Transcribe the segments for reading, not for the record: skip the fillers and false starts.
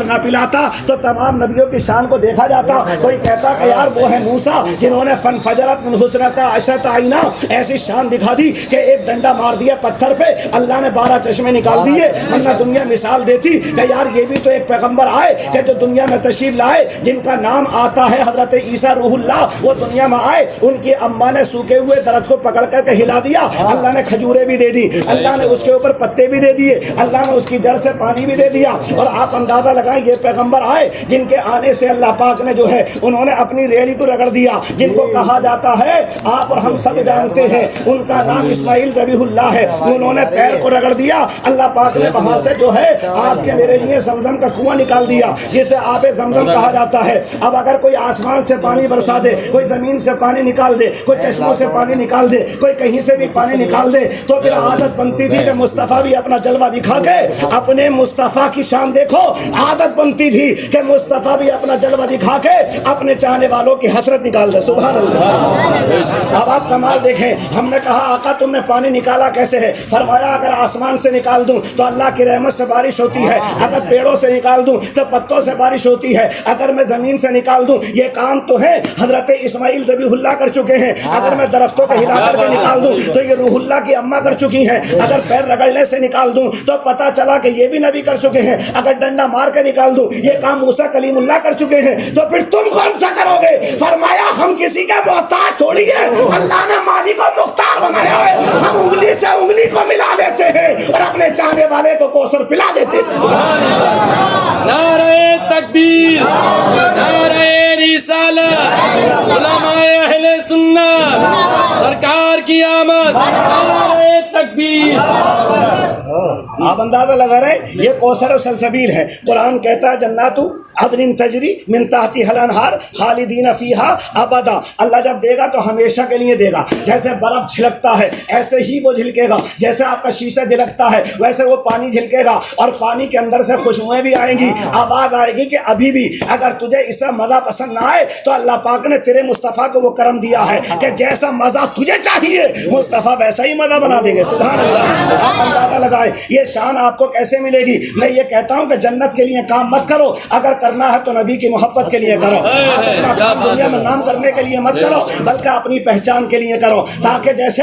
نہ پلاتا تو تمام نبیوں کی شان کو دیکھا جاتا. کوئی کہتا کہ یار وہ ہے موسیٰ جنہوں نے فنفجرت من حسنتا عشرۃ عینا، ایسی شان دکھا دی کہ ایک ڈنڈا مار دیا پتھر پہ اللہ نے 12 چشمے نکال دیے. ورنہ دنیا مثال دیتی کہ یار یہ بھی تو ایک پیغمبر آئے کہ جو دنیا میں تشریف لائے جن کا نام آتا ہے حضرت عیسیٰ روح اللہ، وہ دنیا میں آئے. ان کی اماں نے سوکھے ہوئے درخت کو پکڑ کر کے ہلا دیا، اللہ نے کھجوریں بھی دے دی، اللہ نے اس کے اوپر پتے بھی دے دیے، اللہ نے اس کی جڑ سے پانی بھی دے دیا. اور آپ اندازہ لگائیں یہ پیغمبر آئے جن کے آنے سے اللہ پاک نے جو ہے انہوں نے اپنی ریڑھی کو رگڑ دیا، جن کو کہا جاتا ہے آپ اور ہم سب جانتے ہیں ان کا نام اسماعیل ذبیح اللہ ہے. انہوں نے پیر کو رگڑ دیا، اللہ پاک نے وہاں سے جو ہے آپ کے میرے لیے زمزم کا کنواں نکال دیا جسے آب زمزم کہا جاتا ہے. اب اگر کوئی آسمان سے پانی برسا دے، کوئی زمین سے پانی نکال دے، کوئی چشموں سے پانی نکال دے، کوئی کہیں سے بھی پانی نکال دے، تو پھر عادت بنتی تھی کہ مصطفیٰ بھی اپنا جلوہ دکھا کے اپنے مصطفیٰ کی شان دیکھو. عادت بنتی تھی کہ مصطفیٰ بھی اپنا جلوہ دکھا کے اپنے چاہنے والوں کی حسرت نکال دے. سبحان اللہ. اب آپ کمال دیکھیں، ہم نے کہا آقا تم نے پانی نکالا کیسے ہے؟ فرمایا اگر آسمان سے نکال دوں تو اللہ کی رحمت سے بارش ہوتی ہے، اگر پیڑوں سے نکال دوں تو پتوں سے بارش ہوتی ہے، اگر میں زمین سے نکال دوں یہ کام تو ہے حضرت اسماعیل ذبیح اللہ کر چکے ہیں، اگر میں درختوں کو ہلا کر کے نکال دوں تو یہ روح اللہ کی اماں کر چکی ہیں، اگر پیر رگڑنے سے نکال دوں تو پتہ چلا کہ یہ بھی نبی کر چکے ہیں، اگر ڈنڈا مار کے نکال دوں یہ کام موسیٰ کلیم اللہ کر چکے ہیں، تو پھر تم کون سا کرو گے؟ فرمایا ہم کسی کے محتاج تھوڑی ہے، اللہ نے مالک کو مختار بنایا ہے. ہم انگلی سے انگلی کو ملا دیتے ہیں اور اپنے چاہنے والے کو کوثر پلا دیتے ہیں. نعرہ تکبیر، نعرہ رسالت، علماء اہل سنت، سرکار کی آمد، نعرہ تکبیر. آپ اندازہ لگا رہے یہ کوثر و سلسبیل ہے. قرآن کہتا ہے جنات عدن تجری من تحتها الانہار خالدین فیہا ابدا. اللہ جب دے گا تو ہمیشہ کے لیے دے گا. جیسے برف چھلکتا ہے ایسے ہی وہ جھلکے گا، جیسے آپ کا شیشہ جھلکتا ہے ویسے وہ پانی جھلکے گا، اور پانی کے اندر سے خوشبوئیں بھی آئیں گی. آواز آئے گی کہ ابھی بھی اگر تجھے اس سے مزہ پسند نہ آئے تو اللہ پاک نے تیرے مصطفیٰ کو وہ کرم دیا ہے کہ جیسا مزہ تجھے چاہیے مصطفیٰ ویسا ہی مزہ بنا دیں گے. سبحان اللہ. آپ اندازہ لگائیں یہ شان آپ کو کیسے ملے گی. میں یہ کہتا ہوں کہ جنت کے لیے کام مت کرو، اگر کرنا ہے تو نبی کی محبت کے لیے کرو. اپنا کام دنیا میں نام کرنے کے لیے مت کرو بلکہ اپنی پہچان کے لیے کرو، تاکہ جیسے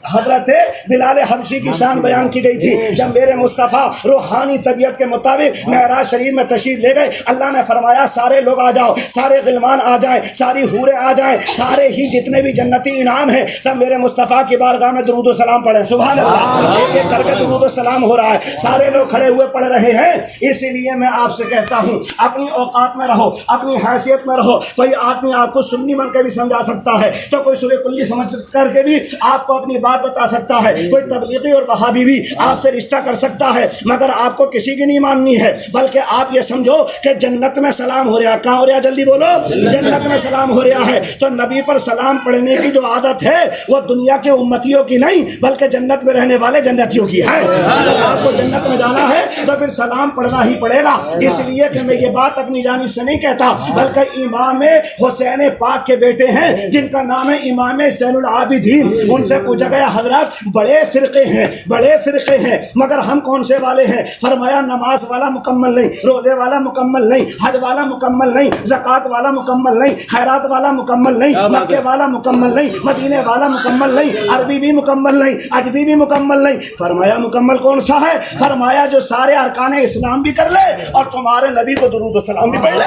حضرت بلال حبشی کی شان بیان کی گئی تھی جب میرے مصطفیٰ روحانی طبیعت کے مطابق معراج شریف میں تشریف لے گئے، اللہ نے فرمایا سارے لوگ آ جاؤ، سارے غلمان آ جائیں، ساری حوریں آ جائیں، سارے ہی جتنے بھی جنتی انعام ہیں سب میرے مصطفیٰ کی بارگاہ میں درود و سلام پڑھیں. سبحان اللہ. ایک ایک کر کے درود و سلام ہو رہا ہے، سارے لوگ کھڑے ہوئے پڑھ رہے ہیں. اسی لیے میں آپ سے کہتا ہوں اپنی اوقات میں رہو، اپنی حیثیت میں رہو. کوئی آدمی آپ کو سنی بن کے بھی سمجھا سکتا ہے تو کوئی سورہ کلی سمجھ کر کے بھی آپ کو اپنی بات بتا سکتا ہے، کوئی تبلیغی اور وہابی بھی آپ سے رشتہ کر سکتا ہے، مگر آپ کو کسی کی نہیں ماننی ہے. بلکہ آپ یہ سمجھو کہ جنت میں سلام ہو رہا. کہاں ہو رہا؟ جلدی بولو. جنت میں سلام ہو رہا ہے تو نبی پر سلام پڑھنے کی جو عادت ہے وہ دنیا کے امتیوں کی نہیں بلکہ جنت میں رہنے والے جنتیوں کی ہے. اگر آپ کو جنت میں جانا ہے تو پھر سلام پڑھنا ہی پڑے گا. اس لیے کہ میں یہ بات اپنی جانب سے نہیں کہتا بلکہ امام حسین پاک کے بیٹے ہیں جن کا نام ہے امام زین العابدین. ان سے پوچھا گیا حضرات بڑے فرقے ہیں مگر ہم کون سے والے ہیں؟ فرمایا نماز والا مکمل نہیں، روزے والا مکمل نہیں، حج والا مکمل نہیں، زکوٰۃ والا مکمل نہیں، خیرات والا مکمل نہیں، مکے والا مکمل نہیں، مدینے والا مکمل نہیں، عربی بھی مکمل نہیں، عجمی بھی مکمل نہیں. فرمایا مکمل کون سا ہے؟ فرمایا جو سارے ارکان اسلام بھی کر لے اور تمہارے نبی کو درود و سلام بھی پڑھ لے.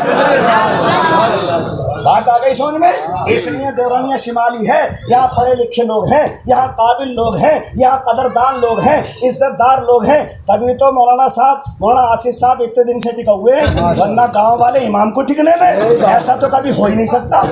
بات آ گئی سمجھ میں؟ اس لیے دورانیہ شمالی ہے، یہاں پڑھے لکھے لوگ ہیں، یہاں قابل لوگ ہیں، یہاں قدردان لوگ ہیں، عزت دار لوگ ہیں. تبھی تو مولانا آصف صاحب اتنے دن سے ٹکا ہوئے ہیں، ورنہ گاؤں والے امام کو ٹکنے میں ایسا تو کبھی ہو ہی نہیں سکتا.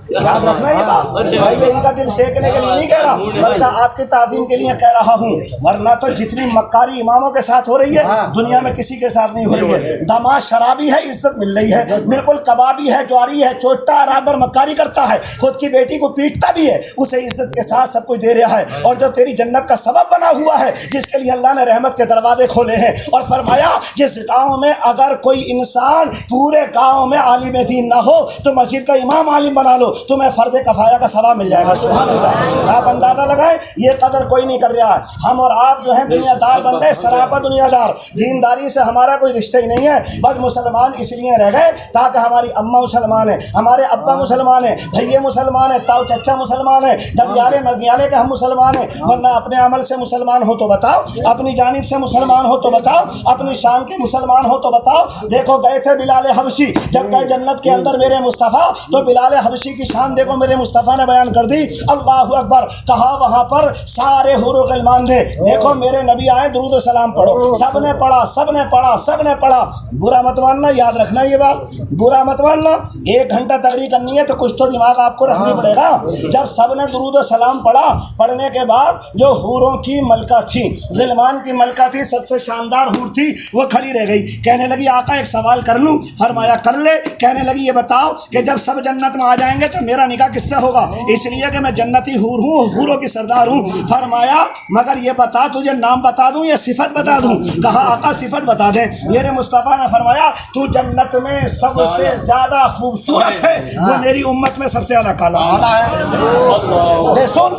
یاد رکھنا یہ بات. بھائی ان کا دل سیکنے کے لیے نہیں کہہ رہا بلکہ آپ کی تعظیم کے لیے کہہ رہا ہوں. ورنہ تو جتنی مکاری اماموں کے ساتھ ہو رہی ہے دنیا میں کسی کے ساتھ نہیں ہو رہی ہے. دماغ شرابی ہے عزت مل رہی ہے، بالکل کبابی ہے، جواری ہے، چوٹا رات بھر مکاری کرتا ہے، خود کی بیٹی کو پیٹتا بھی ہے، اسے عزت کے کے ساتھ سب کچھ دے رہا ہے، اور جو تیری جنت کا سبب بنا ہوا ہے، جس کے لیے اللہ نے رحمت کے دروازے کھولے ہیں۔ اور فرمایا جس گاؤں میں اگر کوئی انسان پورے گاؤں میں عالم دین نہ ہو تو مسجد کا امام عالم بنا لو، تمہیں فرض کفایہ کا ثواب مل جائے گا۔ سبحان اللہ۔ آپ اندازہ لگائیں یہ قدر کوئی نہیں کر رہا ہے۔ ہم اور آپ جو ہیں دنیا دار بن گئے، سراپا دنیا دار، دینداری سے ہمارا کوئی رشتہ ہی نہیں ہے، بس مسلمان اس لیے رہ گئے تاکہ ہماری اماں مسلمان ہیں، ہمارے ابا مسلمان ہیں، بھائی مسلمان ہیں، تاؤ چچا مسلمان ہیں، ددیالے ندیالے کے ہم مسلمان ہیں، ورنہ اپنے عمل سے مسلمان ہو تو بتاؤ، اپنی جانب سے مسلمان ہو تو بتاؤ، اپنی شان کے مسلمان ہو تو بتاؤ۔ دیکھو گئے تھے بلال حبشی، جب گئے جنت کے اندر میرے مصطفیٰ تو بلال حبشی کی شان دیکھو میرے مصطفیٰ نے بیان کر دی۔ اللہ اکبر کہا، وہاں پر سارے حور و غلمان نے دیکھو میرے نبی آئے درود و سلام پڑھو، سب نے پڑھا، سب نے پڑھا، سب نے پڑھا۔ برا مت ماننا، یاد رکھنا یہ بات، برا مت ماننا۔ 1 گھنٹہ تقریر کرنی ہے تو کچھ تو دماغ آپ کو رکھنی پڑے گا۔ جب سب نے درود و سلام پڑھا، پڑھنے کے بعد جو حوروں کی ملکہ تھی، غلمان کی ملکہ تھی، سب سے شاندار حور تھی، وہ کھڑی رہ گئی، کہنے لگی آقا ایک سوال کر لوں؟ فرمایا کر لے۔ کہنے لگی یہ بتاؤ کہ جب سب جنت میں آ جائیں گے تو میرا نکاح کس سے ہوگا؟ اس لیے کہ میں جنتی حور ہوں، حوروں کی سردار ہوں۔ فرمایا مگر یہ بتا تجھے نام بتا دوں یا صفت بتا دوں؟ کہا آقا صفت بتا دیں۔ میرے مصطفیٰ نے فرمایا تو جنت میں سب سے زیادہ خوبصورت ہے، وہ میری امت میں سب سے زیادہ کالا ہے۔ سن،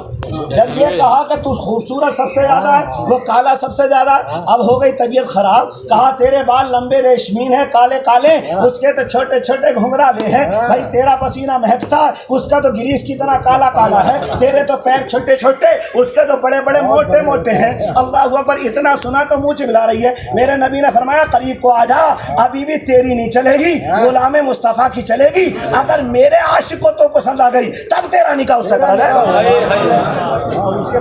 جب یہ کہا کہ تو خوبصورت سب سے زیادہ ہے، وہ کالا سب سے زیادہ ہے، اب ہو گئی طبیعت خراب۔ کہا تیرے بال لمبے ریشمین ہیں، کالے کالے، اس کے تو چھوٹے چھوٹے گھنگرالے ہیں، بھائی تیرا پسینہ مہکتا ہے، اس کا تو گریس کی طرح کالا کالا ہے، تیرے تو پیر چھوٹے چھوٹے، اس کے تو بڑے بڑے موٹے موٹے ہیں۔ اللہ اکبر، اتنا سنا تو منہ چبلا رہی ہے۔ میرے نبی نے فرمایا قریب کو آ جا، ابھی بھی تیری نہیں چلے گی، غلام مصطفیٰ کی چلے گی۔ اگر میرے عاشق کو تو پسند آ گئی تب تیرا نکاح اس سے کرا لے۔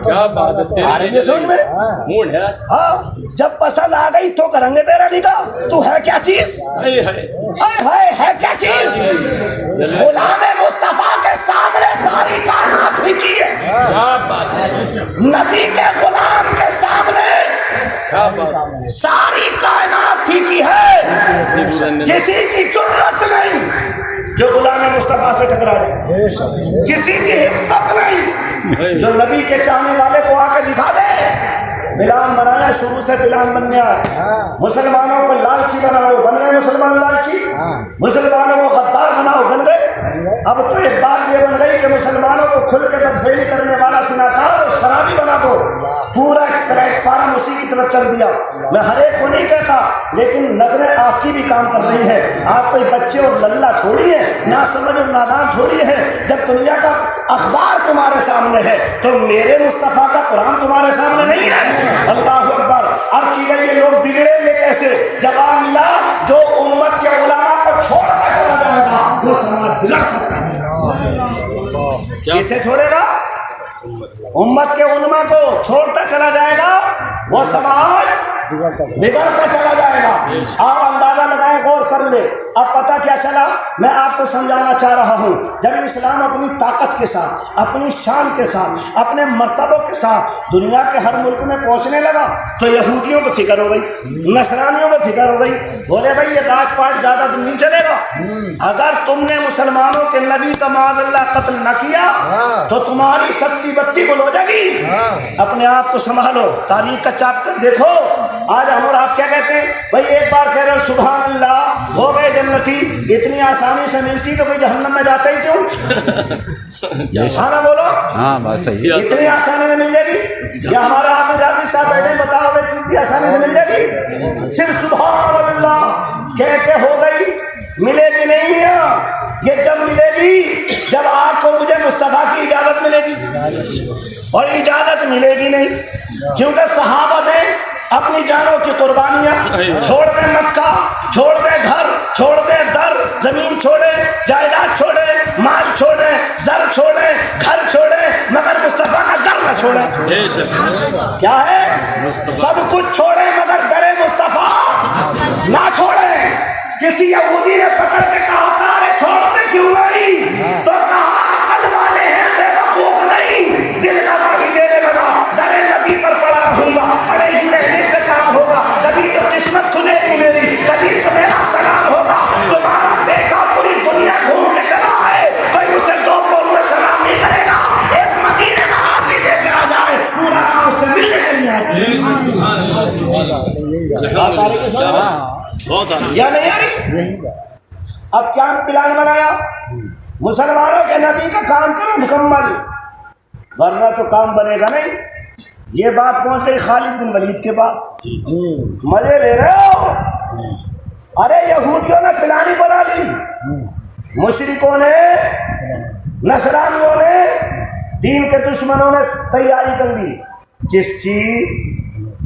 کیا بات ہے تیری، سمجھ میں؟ موڈ ہے۔ ہاں، جب پسند آ گئی تو کریں گے تیرا نکاح۔ تو ہے کیا چیز؟ ہے کیا چیز؟ غلام مصطفیٰ کے سامنے ساری کائنات بھی کی ہے، کیا بات ہے، نبی کے غلام کے سامنے کیا بات ہے، ساری کائنات ہی کی ہے، کسی کی جرت نہیں جو غلام مصطفیٰ سے ٹکرا جائے، کسی کی ہمت نہیں جو نبی کے چاہنے والے کو آ کے دکھا دے۔ پلان بنایا، شروع سے پلان بن گیا، مسلمانوں کو لالچی بناؤ، بن گئے مسلمان لالچی، مسلمانوں کو غدار بناؤ، بن گئے۔ اب تو ایک بات یہ بن گئی کہ مسلمانوں کو کھل کے بدفعلی کرنے والا سناکار اور شرابی بنا دو، پورا پلیٹ فارم اسی کی طرف چل دیا۔ میں ہر ایک کو نہیں کہتا، لیکن نظریں آپ کی بھی کام کر رہی ہیں، آپ کوئی بچے اور للہ تھوڑی ہے، نہ سمجھ اور نادان تھوڑی ہے۔ جب دنیا کا اخبار تمہارے سامنے ہے تو میرے مصطفیٰ کا قرآن تمہارے سامنے نہیں ہے۔ اللہ اکبر، عرض کی گئی یہ لوگ بگڑیں گے کیسے؟ جواب ملا جو امت کے علماء کو چھوڑ کر چلا جائے گا وہ سماج بگڑ کر رہے گا۔ کسے چھوڑے گا؟ امت کے علماء کو چھوڑتا چلا جائے گا وہ سماج بگڑتا چلا جائے گا۔ آپ اندازہ لگائیں، غور کر لے۔ اب پتہ کیا چلا؟ میں آپ کو سمجھانا چاہ رہا ہوں، جب اسلام اپنی طاقت کے ساتھ، اپنی شان کے ساتھ، اپنے مرتبوں کے ساتھ دنیا کے ہر ملک میں پہنچنے لگا تو یہودیوں کو فکر ہو گئی، نصرانیوں کو فکر ہو گئی، بولے بھائی یہ راج پاٹ زیادہ دن نہیں چلے گا، اگر تم نے مسلمانوں کے نبی کا معاذ اللہ قتل نہ کیا تو تمہاری ستی بتی گل ہو جائے گی۔ اپنے آپ کو سنبھالو، تاریخ کا چاپٹر دیکھو۔ آج ہم اور آپ کیا کہتے ہیں؟ بھائی ایک بار کہہ رہے سبحان اللہ، ہو گئے جنتی، اتنی آسانی سے ملتی تو کوئی جہنم میں جاتا ہی کیوں؟ ہاں نا بولو، ہاں بات صحیح ہے۔ اتنی آسانی سے مل جائے گی؟ یا ہمارا حافظ راضی صاحب بیٹھے بتاؤ اتنی آسانی سے مل جائے گی؟ صرف سبحان اللہ کہہ کے ہو گئی، ملے گی نہیں میاں، یہ جب ملے گی جب آپ کو مجھے مصطفیٰ کی اجازت ملے گی، اور اجازت ملے گی نہیں، کیونکہ صحابہ نے اپنی جانوں کی قربانیاں چھوڑ دے، مکہ چھوڑ دے، گھر چھوڑ دے، در زمین چھوڑے، جائیداد چھوڑے، مال چھوڑے، زر چھوڑے، گھر چھوڑے، مگر مصطفیٰ کا در نہ چھوڑے۔ کیا ہے؟ سب کچھ چھوڑے مگر در مصطفیٰ نہ چھوڑے۔ کسی یہودی نے پکڑ کے کہا تارے چھوڑتے کیوں نہیں؟ تو کہا عقل والے ہیں، بے وقوف نہیں، دل کا گواہی دینے لگا، در نبی پر پڑا رہوں گا، پڑے ہی رہنے سے کام ہوگا، کبھی تو قسمت کھلے گی میری، کبھی تو میرا سلام ہوگا۔ تمہارا بیٹا پوری دنیا گھوم کے چلا ہے، کوئی اسے دو پور میں سلام نہیں کرے گا، ایک مدینے میں بہت آ یا نہیں آ رہی؟ اب کیا پلان بنایا؟ مسلمانوں کے نبی کا کام کرو مکمل، ورنہ تو کام بنے گا نہیں۔ یہ بات پہنچ گئی خالد بن ولید کے پاس۔ مزے لے رہے ہو؟ ارے یہودیوں نے پلانی بنا لی، مشرکوں نے، نصرانیوں نے، دین کے دشمنوں نے تیاری کر لی۔ کس کی؟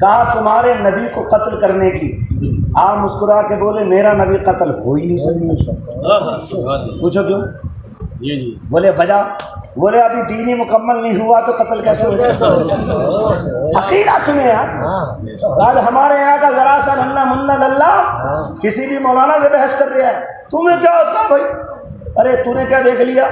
کہا تمہارے نبی کو قتل کرنے کی۔ آپ مسکرا کے بولے میرا نبی قتل ہو ہی نہیں سکتا۔ پوچھو کیوں؟ بولے وجہ؟ بولے ابھی دین ہی مکمل نہیں ہوا تو قتل کیسے ہو جائے؟ عقیدہ سنے یار، آج ہمارے یہاں کا ذرا سا ننا منا للہ کسی بھی مولانا سے بحث کر رہا ہے، تمہیں کیا ہوتا ہے بھائی؟ ارے تو نے کیا دیکھ لیا؟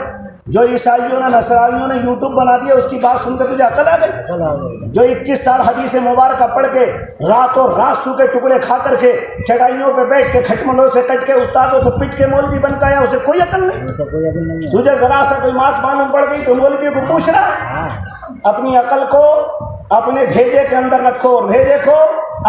جو عیسائیوں نے نصرانیوں نے یوٹیوب بنا دیا اس کی بات سن کے تجھے عقل آ گئی؟ جو 21 سال حدیث مبارکہ پڑھ کے راتوں رات سو کے ٹکڑے کھا کر کے چڑھائیوں پہ بیٹھ کے کھٹملوں سے کٹ کے استادوں سے پٹ کے مولوی بن کے آیا، اسے کوئی عقل نہیں؟ تجھے ذرا سا کوئی بات معلوم پڑ گئی تو مولوی کو پوچھ رہا؟ اپنی عقل کو اپنے بھیجے کے اندر رکھو، اور بھیجے کو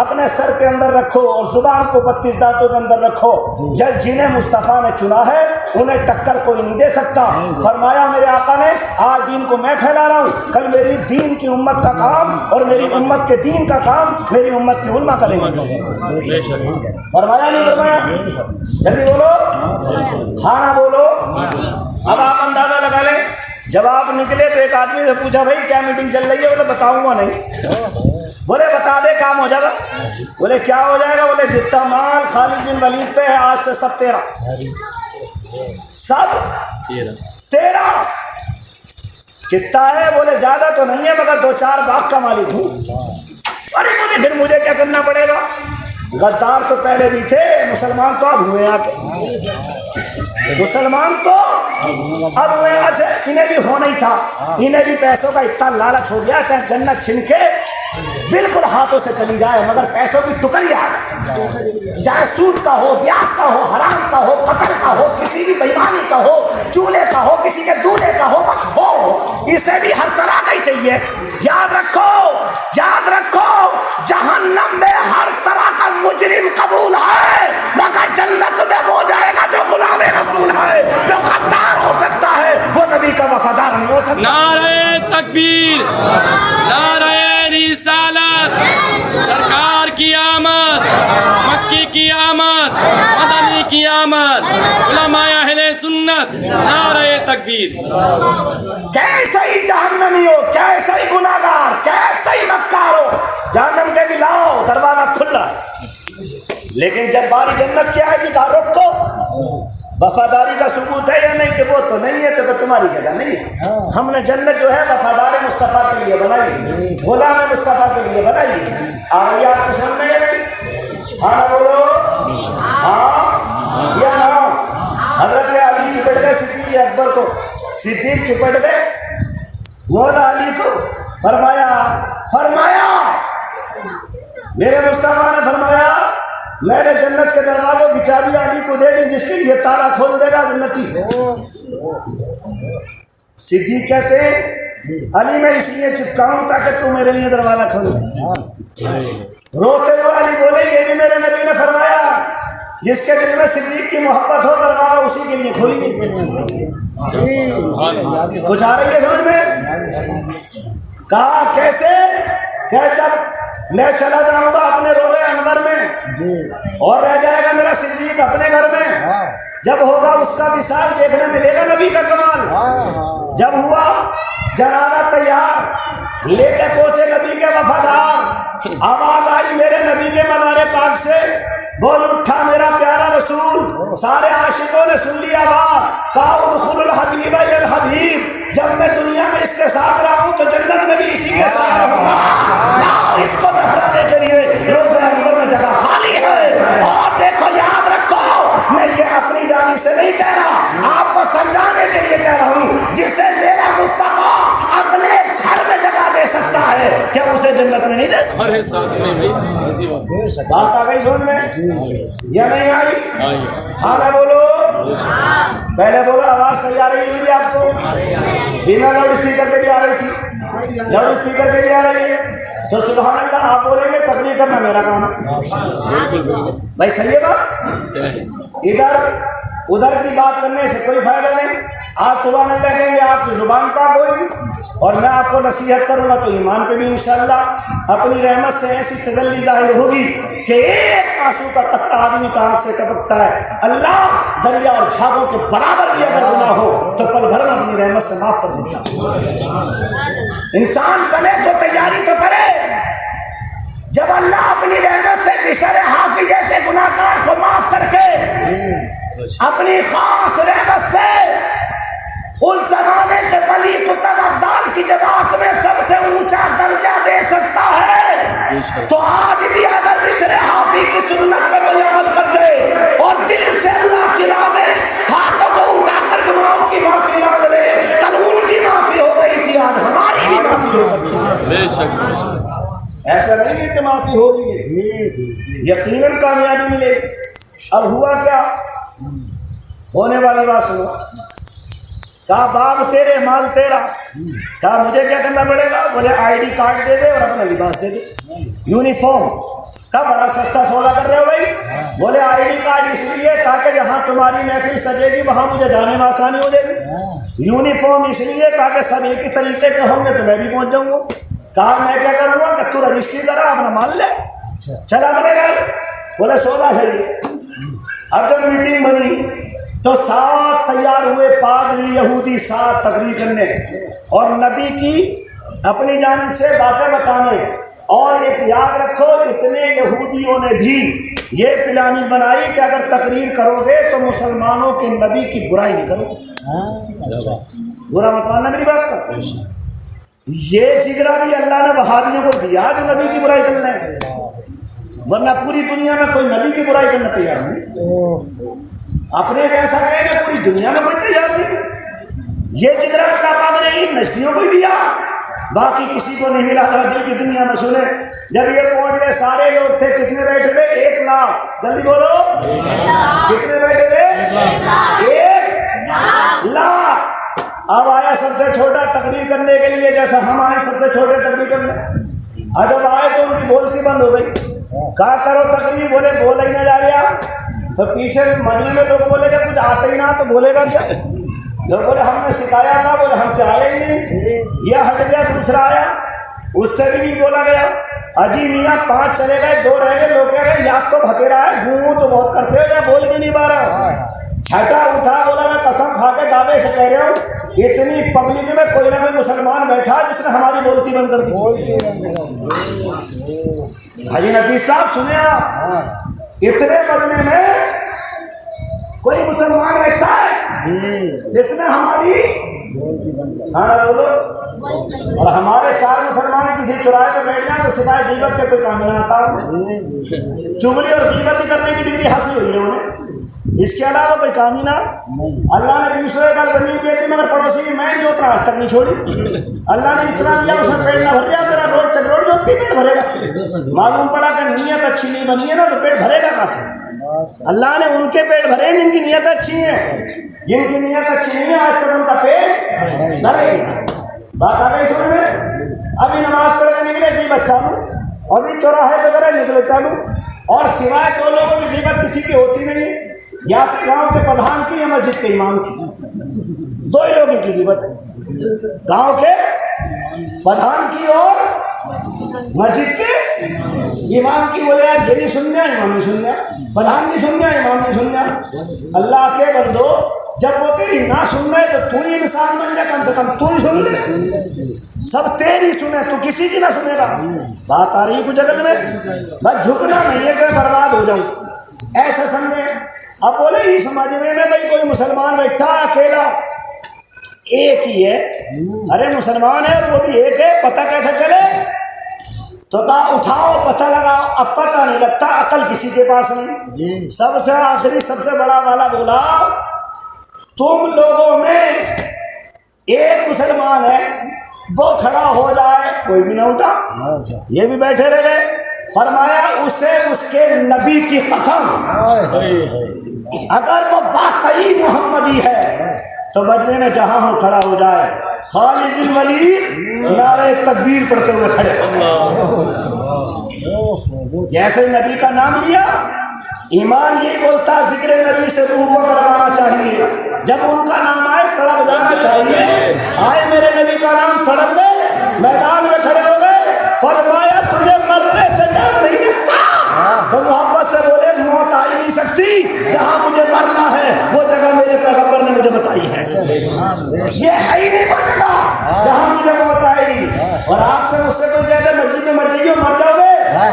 اپنے سر کے اندر رکھو، اور زبان کو 32 دانتوں کے اندر رکھو۔ جنہیں مصطفیٰ نے چنا ہے انہیں ٹکر کوئی نہیں دے سکتا۔ فرمایا میرے آقا نے آج دین کو میں پھیلا رہا ہوں، کل میری دین کی امت کا کام اور میری امت کے دین کا کام میری امت کی علماء کریں گے۔ فرمایا نہیں فرمایا؟ جلدی بولو، ہاں نہ بولو۔ اب آپ اندازہ لگا لیں، جب آپ نکلے تو ایک آدمی سے پوچھا بھائی کیا میٹنگ چل رہی ہے؟ بولے بتاؤں گا نہیں۔ بولے بتا دے کام ہو جائے گا۔ بولے کیا ہو جائے گا؟ بولے جتنا مال خالد بن ولید پہ ہے آج سے سب تیرا، سب تیرا۔ کتنا ہے؟ بولے زیادہ تو نہیں ہے مگر 2-4 باغ کا مالک ہوں۔ ارے بولے پھر مجھے کیا کرنا پڑے گا؟ غدار تو پہلے بھی تھے، مسلمان تو اب ہوئے آ کے، مسلمان تو اب ہوئے۔ اچھا انہیں بھی ہو نہیں تھا، انہیں بھی پیسوں کا اتنا لالچ ہو گیا چاہے جنت چھن کے بالکل ہاتھوں سے چلی جائے مگر پیسوں کی ٹکڑی آ جائے، چاہے سود کا ہو، بیاس کا ہو، حرام کا ہو، قتل کا ہو، کسی بھی بےایمانی کا ہو، چولہے کا ہو، کسی کے دودھے کا ہو، بس ہو، اسے بھی ہر طرح کا ہی چاہیے۔ یاد رکھو، یاد رکھو، جہنم میں ہر طرح کا مجرم قبول ہے مگر جنت میں وہ جائے گا جو غلام رسول ہے، جو غدار ہو سکتا ہے وہ نبی کا وفادار نہیں ہو سکتا۔ نعرہ تکبیر، نعرہ رسالت، سرکار کی آمد، مکی کی آمد، مدنی کی آمد، علماء اہل سنت، نعرہ تکبیر۔ کیسے ہی جہنمی ہو، کیسے ہی گناہگار، کیسے ہی مکار ہو، جہنم کے بھی لاؤ، دروازہ کھلا ہے۔ لیکن جب باری جنت کی آئے گی کہا رکو، وفاداری کا ثبوت ہے یا نہیں کہ وہ تو نہیں ہے تو تمہاری جگہ نہیں ہے۔ ہم نے جنت جو ہے وفادار مصطفیٰ کے لیے بنائی، غلام مصطفیٰ کے لیے بنائی۔ آ گئی آپ کے سامنے یا نہیں؟ ہاں نہ بولو، ہاں یا نہ؟ حضرت علی چپٹ گئے صدیق اکبر کو، صدیق چپٹ گئے مولا علی کو، فرمایا میرے مصطفیٰ نے فرمایا میں نے جنت کے دروازوں کی چابی علی کو دے دی، جس کے لیے تالا کھول دے گا جنتی۔ صدیق کہتے علی میں اس لیے چپکاؤں تاکہ تو میرے لیے دروازہ کھول دے۔ روتے ہوئے علی بولے یہ بھی میرے نبی نے فرمایا، جس کے دل میں صدیق کی محبت ہو دروازہ اسی کے لیے کھولی۔ کچھ آ رہی ہے سمجھ میں؟ کہا کیسے؟ کہ جب میں چلا جاؤں گا اپنے روضہ انور میں اور رہ جائے گا میرا صدیق اپنے گھر میں، جب ہوگا اس کا وصال دیکھنے ملے گا نبی کا کمال۔ جب ہوا جنازہ تیار، لے کے پہنچے نبی کے وفادار، آواز آئی میرے نبی کے مزار پاک سے، بول اٹھا میرا پیارا رسول۔ سارے عاشقوں نے سن لیا بات، کہا ادخل الحبیب الی الحبیب، جب میں دنیا میں اس کے ساتھ رہا ہوں تو جنت میں بھی اسی کے ساتھ رہوں گا۔ اس کو دفنانے کے لیے روضہ انور میں جگہ خالی ہے۔ اور دیکھو یاد رکھو، میں یہ اپنی جانب سے نہیں کہہ رہا، آپ کو سمجھانے کے لیے کہہ رہا ہوں، جسے میرا مصطفیٰ اپنے گھر میں جگہ دے سکتا ہے کیا اسے جنت میں نہیں دے سکتا؟ بات آ گئی سن میں یا نہیں آئی؟ ہاں نہ بولو، پہلے بولو، آواز صحیح آ رہی ہوئی تھی آپ کو؟ بنا لاؤڈ اسپیکر کے بھی آ رہی تھی؟ لاؤڈ اسپیکر پہ بھی آ رہی ہے تو سبحان اللہ آپ بولیں گے، تقریر کرنا میرا کام ہے بھائی، صحیح ہے بات؟ ادھر ادھر کی بات کرنے سے کوئی فائدہ نہیں. آپ سبحان اللہ کہیں گے، آپ کی زبان پاک ہوگی، اور میں آپ کو نصیحت کروں گا تو ایمان پہ بھی انشاءاللہ اپنی رحمت سے ایسی تجلی ظاہر ہوگی کہ ایک آنسو کا قطرہ آدمی کا آنکھ سے ٹپکتا ہے، اللہ دریا اور جھاگوں کے برابر بھی اگر گناہ ہو تو پل بھر میں اپنی رحمت سے معاف کر دیتا ہوں. انسان بنے تو تیاری تو کرے. جب اللہ اپنی رحمت سے بشر حافظ جیسے گناہ گار کو معاف کر کے اپنی خاص رحمت سے اس زمانے کے ولی کتب ابدال کی جماعت میں سب سے اونچا درجہ دے سکتا ہے، تو آج بھی اگر بشر حافظ کی سنت پہ کوئی عمل کر دے اور دل سے اللہ کی راہ میں ہاتھوں کو اٹھا کر گناہوں کی معافی مانگ لے، کل ان کی معافی ہو گئی تھی، آج ہماری بھی معافی ہو سکتی ہے. بے شک ایسا نہیں ہے کہ معافی ہو رہی ہے، یقیناً کامیابی ملے. اب ہوا کیا؟ ہونے والی بات سنو. کہا باغ تیرے مال تیرا. کہا مجھے کیا کرنا پڑے گا؟ بولے آئی ڈی کارڈ دے دے اور اپنا لباس دے دے، یونیفارم. کہا بڑا سستا سودا کر رہے ہو بھائی. بولے آئی ڈی کارڈ اس لیے تاکہ جہاں تمہاری محفل سجے گی وہاں مجھے جانے میں آسانی ہو جائے گی. یونیفارم اس لیے تاکہ سب ایک ہی طریقے کے ہوں گے تو میں بھی پہنچ جاؤں گا. کہا میں کیا کروں گا کہ تو رجسٹری کرا اپنا مال لے چلا اپنے گھر. بولے سودا صحیح ہے. اب جب میٹنگ بنی تو 7 تیار ہوئے پادری یہودی 7 تقریر کرنے اور نبی کی اپنی جانب سے باتیں بتانے. اور ایک یاد رکھو، اتنے یہودیوں نے بھی یہ پلاننگ بنائی کہ اگر تقریر کرو گے تو مسلمانوں کے نبی کی برائی نہیں کرو. برا مت ماننا میری بات کا. یہ جگرا بھی اللہ نے وہابیوں کو دیا جو نبی کی برائی کرنا ہے، ورنہ پوری دنیا میں کوئی نبی کی برائی کرنا تیار نہیں. اپنے جیسا کہے گا پوری دنیا میں کوئی تیار نہیں. یہ جگرا اللہ پاک نے ان نشتیوں کو ہی دیا، باقی کسی کو نہیں ملا. ذرا دل کی دنیا میں سنے. جب یہ پہنچ گئے سارے لوگ تھے، کتنے بیٹھے تھے؟ 1 لاکھ. جلدی بولو، کتنے بیٹھے تھے؟ 1 لاکھ. اب آیا سب سے چھوٹا تقریر کرنے کے لیے، جیسا ہم آئے سب سے چھوٹے تقریر کرنے. اور جب آئے تو ان کی بولتی بند ہو گئی. کہا کرو تقریر. بولے بولا ہی نہ جا رہا. تو پیچھے مجمع میں لوگ بولے جب کچھ آتا ہی نہ تو بولے گا کیا؟ جو بولے ہم نے سکھایا تھا، بولے ہم سے آیا ہی نہیں. یہ ہٹ گیا، دوسرا آیا، اس سے بھی نہیں بولا گیا. اجی میاں 5 چلے گئے، 2 رہ گئے. لوگ کہہ رہے یاد تو بھتیرا ہے، گوں تو بہت کرتے ہو، یا بول کے نہیں پا رہا. چھٹا اٹھا، بولا میں قسم کھا کے دعوے سے کہہ رہا ہوں اتنی پبلک میں کوئی نہ کوئی مسلمان بیٹھا جس نے ہماری بولتی بند کر دی. حاجی نفیس صاحب سنیں آپ، اتنے مجمع میں کوئی مسلمان بیٹھا ہے جس نے ہماری بولو. اور ہمارے 4 مسلمان کسی چوراہے پہ بیٹھ جائیں تو سوائے غیبت کے کوئی کام نہ آتا. چغلی اور غیبت کرنے کی ڈگری حاصل ہوئی ہے انہیں، اس کے علاوہ کوئی کام ہی نہ. اللہ نے 20 ایکڑ زمین دی تھی مگر پڑوسی کی میں جو اتنا آج تک نہیں چھوڑی. اللہ نے اتنا دیا اس میں پیٹ نہ بھر رہا، تیرا روڈ چک روڈ جو پیٹ بھرے گا. معلوم پڑا کہ نیت اچھی نہیں بنی ہے نا تو پیٹ بھرے گا کہاں سے؟ اللہ نے ان کے پیٹ بھرے جن کی نیت اچھی ہے. جن کی نیت اچھی نہیں ہے آج تک ان کا پیٹ بھرے گا. بات آ گئی سن میں. ابھی نماز پڑھ کے نکلے بھی بچہ لوں، ابھی چوراہے پہ ذرا نکلے چالو، اور سوائے 2 لوگوں کی غیبت کسی کی ہوتی نہیں، یا تو گاؤں کے پردھان کی یا مسجد کے امام کی. 2 ہی لوگوں کی غیبت ہے، گاؤں کے پردھان کی اور مسجد کے امام کی. بولے یار یہ نہیں سننا، امام نہیں سننا، پردھان نہیں سننا، امام نہیں سننا. اللہ کے بندو جب وہ تیری نہ سن رہے تو تو ہی انسان بن جائے، کم سے کم تو ہی سن لے. سب تیری سنے، تو کسی کی نہ سنے گا. بات آ رہی کچھ اگل میں. بس جھکنا نہیں ہے کہ برباد ہو جاؤں، ایسا سمجھے. اب بولے ہی سمجھ میں بھائی کوئی مسلمان بیٹھا اکیلا، ایک ہی ہے. ارے مسلمان ہے اور وہ بھی ایک ہے، پتہ کیسے چلے؟ تو کہا اٹھاؤ پتہ لگاؤ. اب پتہ نہیں لگتا، عقل کسی کے پاس نہیں. سب سے آخری سب سے بڑا والا بولا تم لوگوں میں ایک مسلمان ہے، وہ کھڑا ہو جائے، کوئی بھی نہ اٹھا. یہ بھی بیٹھے رہ گئے. فرمایا اسے اس کے نبی کی قسم اگر وہ واقعی محمدی ہے تو مجمع میں جہاں ہو کھڑا ہو جائے، خالد بن ولید نعرہ تکبیر پڑھتے ہوئے کھڑے، جیسے نبی کا نام لیا ایمان یہ بولتا ذکر نبی سے روح کو کروانا چاہیے، جب ان کا نام آئے تڑپ جانا چاہیے، آئے میرے نبی کا نام تڑپ گئے، میدان میں کھڑے ہو گئے، فرمایا تجھے مرنے سے ڈر نہیں لگتا؟ تو محبت سے بولے موت آ ہی نہیں سکتی، جہاں مجھے مرنا ہے وہ جگہ میرے پیغمبر نے مجھے بتائی ہے، یہ ہے ہی نہیں وہ جگہ جہاں مجھے موت آئے گی۔ اور آپ سے مجھ سے کوئی کہتے مسجد میں مر جائیے مر جاؤ گے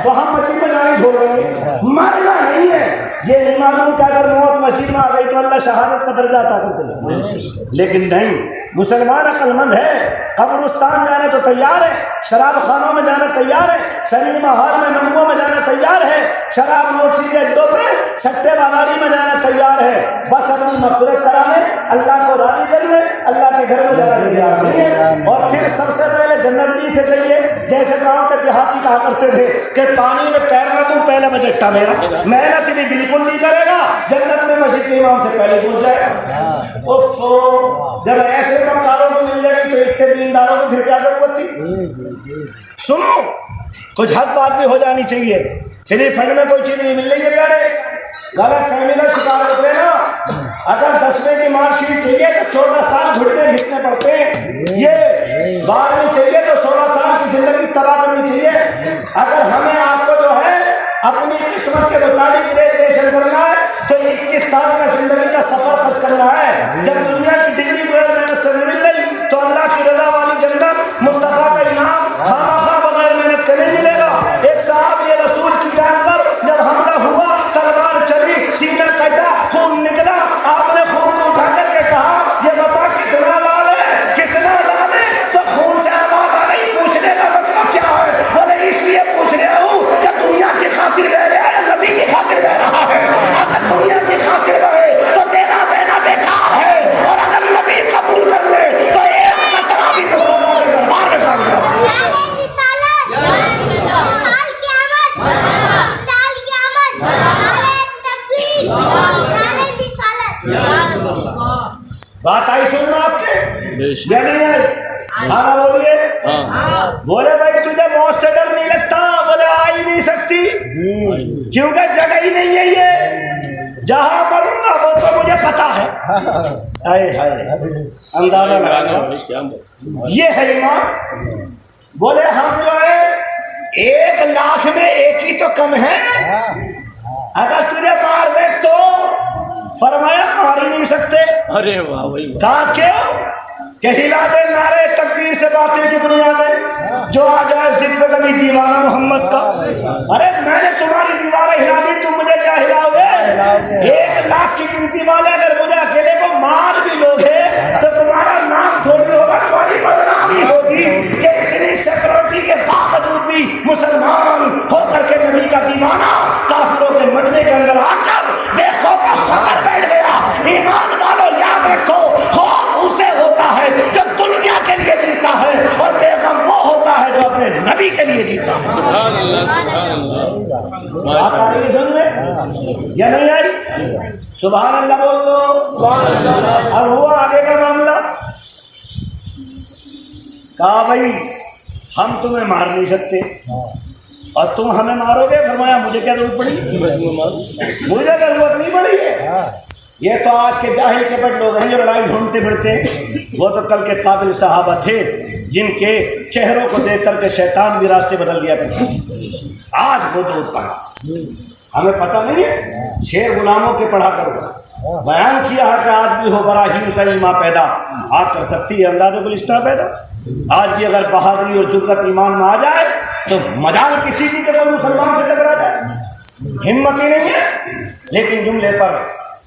تو ہم مسجد میں جانے چھوڑ دیں گے، مرنا نہیں ہے۔ یہ نہیں معلوم کہ اگر موت مسجد میں آ گئی تو اللہ شہادت کا درجہ عطا کر دے گا، لیکن نہیں، مسلمان عقل مند ہے، قبرستان جانے تو تیار ہے، شراب خانوں میں جانا تیار ہے، سنیما ہال میں منگووں میں جانا تیار ہے، شراب نوٹسی کے اڈوں پہ سٹے بازاری میں جانا تیار ہے، بس اپنی مغفرت کرانے، اللہ کو راضی کرنے، اللہ کے گھر میں جانا تیار نہیں ہے۔ اور پھر سب سے پہلے جنت بھی سے چاہیے، جیسے گاؤں کے دیہاتی کہا کرتے تھے کہ پانی میں پیر نہ دوں پہلے بجٹا میرا، محنت بھی بالکل نہیں کرے گا، جنت میں مسجد کے امام سے پہلے پہنچ جائے۔ جب ایسے مکاروں کو مل جائے گی تو اتنے دینداروں کو پھر کیا ضرورت تھی؟ سنو، کچھ حد بات بھی ہو جانی چاہیے، فری فنڈ میں کوئی چیز نہیں مل رہی ہے پیارے، غلط فہمی کا شکار ہوتے ہیں نا۔ اگر 10ویں کی مارک شیٹ چاہیے تو 14 سال گھٹنے گھسنے پڑتے ہیں، یہ 12ویں چاہیے تو 16 سال کی زندگی تباہ کرنی چاہیے۔ اگر ہمیں آپ کو جو ہے اپنی قسمت کے مطابق گریجویشن کرنا ہے تو 21 سال کا زندگی کا سفر خرچ کرنا ہے۔ جب دنیا کی ڈگری بغیر محنت سے نہیں مل رہی تو اللہ کی رضا والی جنت، مصطفیٰ کا انعام خامخواہ بغیر محنت کے نہیں ملے گا۔ ایک صحابی رسول کی جان پر جب حملہ ہوا، تلوار چلی، سینہ کٹا، خون نکلا، آپ نے خون کو اٹھا کر کے کہا یہ بتا کتنا لال ہے، کتنا لال ہے؟ تو خون سے ہمارا نہیں پوچھنے کا مطلب کیا ہے؟ بولے اس لیے پوچھ رہا ہوں کہ دنیا کی خاطر بہ رہا ہے، نبی کی خاطر بہ رہا ہے۔ اگر دنیا کی خاطر بہے تو دینا بہنا بیکار ہے، اور اگر نبی قبول کر لے تو ایک قطرہ بھی مصطفیٰ کے دربار میں کامیاب ہے۔ بات آئی سننا آپ کے یا نہیں آئی؟ ہاں بولیے۔ بولے بھائی تجھے موت سے ڈر نہیں لگتا؟ بولے آ ہی نہیں سکتی، کیونکہ جگہ ہی نہیں ہے یہ، جہاں مروں گا وہ تو مجھے پتا ہے۔ اندازہ لگانا یہ ہے ایمان۔ بولے ہم جو ہے 1,00,000 میں ایک ہی تو کم ہے، اگر تجھے مار دے تو فرمایا مار ہی نہیں سکتے۔ ارے واہ بھائی، کہا کیوں کہ ہلا دے نعرے تکبیر سے باطل کی بنیاد ہے، جو آ جائے ضد پہ کبھی دیوانہ محمد کا۔ ارے میں نے تمہاری دیواریں ہلا دی، تم مجھے کیا ہلاؤ گے؟ 1,00,000 کی گنتی والے اگر مجھے اکیلے کو مار بھی لوگے تو تمہارا نام تھوڑی ہوگا، تمہاری بدنامی ہوگی کہ اتنی سیکورٹی کے باوجود بھی مسلمان ہو کر کے نبی کا دیوانہ کافروں کے مجمع کے اندر آ کر بے خوف خطر بیٹھ گیا۔ ایمان والو یاد رکھو، خوف اسے ہوتا ہے جو دنیا کے لیے جیتا ہے، اور بیغم وہ ہوتا ہے جو اپنے نبی کے لیے جیتا ہے۔ سبحان اللہ، سبحان اللہ۔ آپ آ رہی ہے سن میں یا نہیں آئی؟ سبحان اللہ بول دو۔ اور ہوا آگے کا معاملہ، کہا بھائی ہم تمہیں مار نہیں سکتے اور تم ہمیں مارو گے۔ فرمایا مجھے کیا ضرورت پڑی؟ مجھے ضرورت نہیں پڑی ہے۔ یہ تو آج کے جاہل چپٹ لوگ ہیں جو لڑائی ڈھونڈتے پھرتے ہیں، وہ تو کل کے قابل صحابہ تھے جن کے چہروں کو دیکھ کر کے شیطان بھی راستے بدل دیا کرتے۔ آج وہ دودھ پڑا، ہمیں پتہ نہیں ہے، شیر غلاموں کے پڑھا کرو، بیان کیا ہے کہ آج بھی ہو براہیم سے ایمان پیدا، آج کر سکتی ہے انداز گلستہ پیدا۔ آج بھی اگر بہادری اور جرأت ایمان میں آ جائے تو مجال کسی بھی کوئی مسلمان سے ٹکرا جائے، ہمت ہی نہیں ہے۔ لیکن جملے پر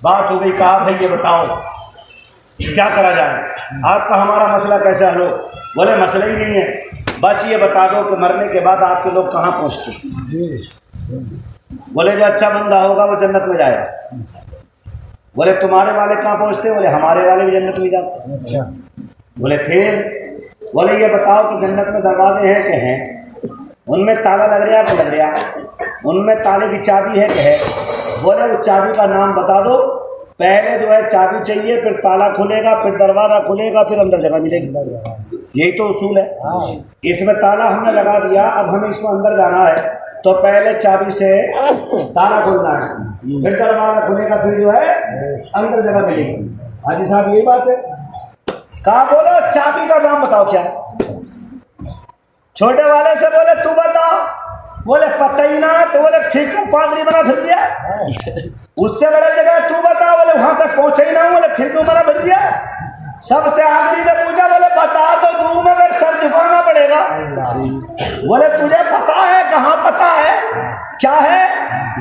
بات ہو گئی، کہا بھائی یہ بتاؤ کیا کرا جائے، آپ کا ہمارا مسئلہ کیسے حل ہو؟ بولے مسئلہ ہی نہیں ہے، بس یہ بتا دو کہ مرنے کے بعد آپ کے لوگ کہاں پہنچتے؟ بولے جو اچھا بندہ ہوگا وہ جنت میں جائے گا۔ بولے تمہارے والے کہاں پہنچتے؟ بولے ہمارے والے بھی جنت میں جاتے۔ بولے پھر؟ بولے یہ بتاؤ کہ جنت میں دروازے ہیں کہ ہیں؟ ان میں تالا لگ رہا کہ لگ رہا؟ ان میں تالے کی چابی ہے کہ ہے؟ بولے اس چابی کا نام بتا دو پہلے جو ہے چابی چاہیے، پھر تالا کھلے گا، پھر دروازہ کھلے گا، پھر اندر جگہ ملے گی۔ یہی تو اصول ہے۔ اس میں تالا ہم نے لگا دیا، اب ہمیں اس میں اندر جانا ہے تو پہلے چابی سے تالا کھولنا ہے، پھر دروازہ کھلے گا، پھر جو ہے اندر جگہ ملے گی۔ حاجی صاحب یہی بات ہے؟ کہا بولو چابی کا نام بتاؤ کیا؟ چھوٹے والے سے بولے تو بتا، بولے پتہ ہی نہ، تو بولے پھر کیوں پادری بنا پھر دیا؟ اس سے بڑے جگہ تو بتا، بولے وہاں تک پہنچے ہی نہ، بولے پھر کیوں بنا پھر دیا؟ سب سے آخری نے پوچھا، بولے بتا تو دوں مگر سر جھکانا پڑے گا۔ بولے تجھے پتا ہے؟ کہاں پتا ہے؟ کیا ہے؟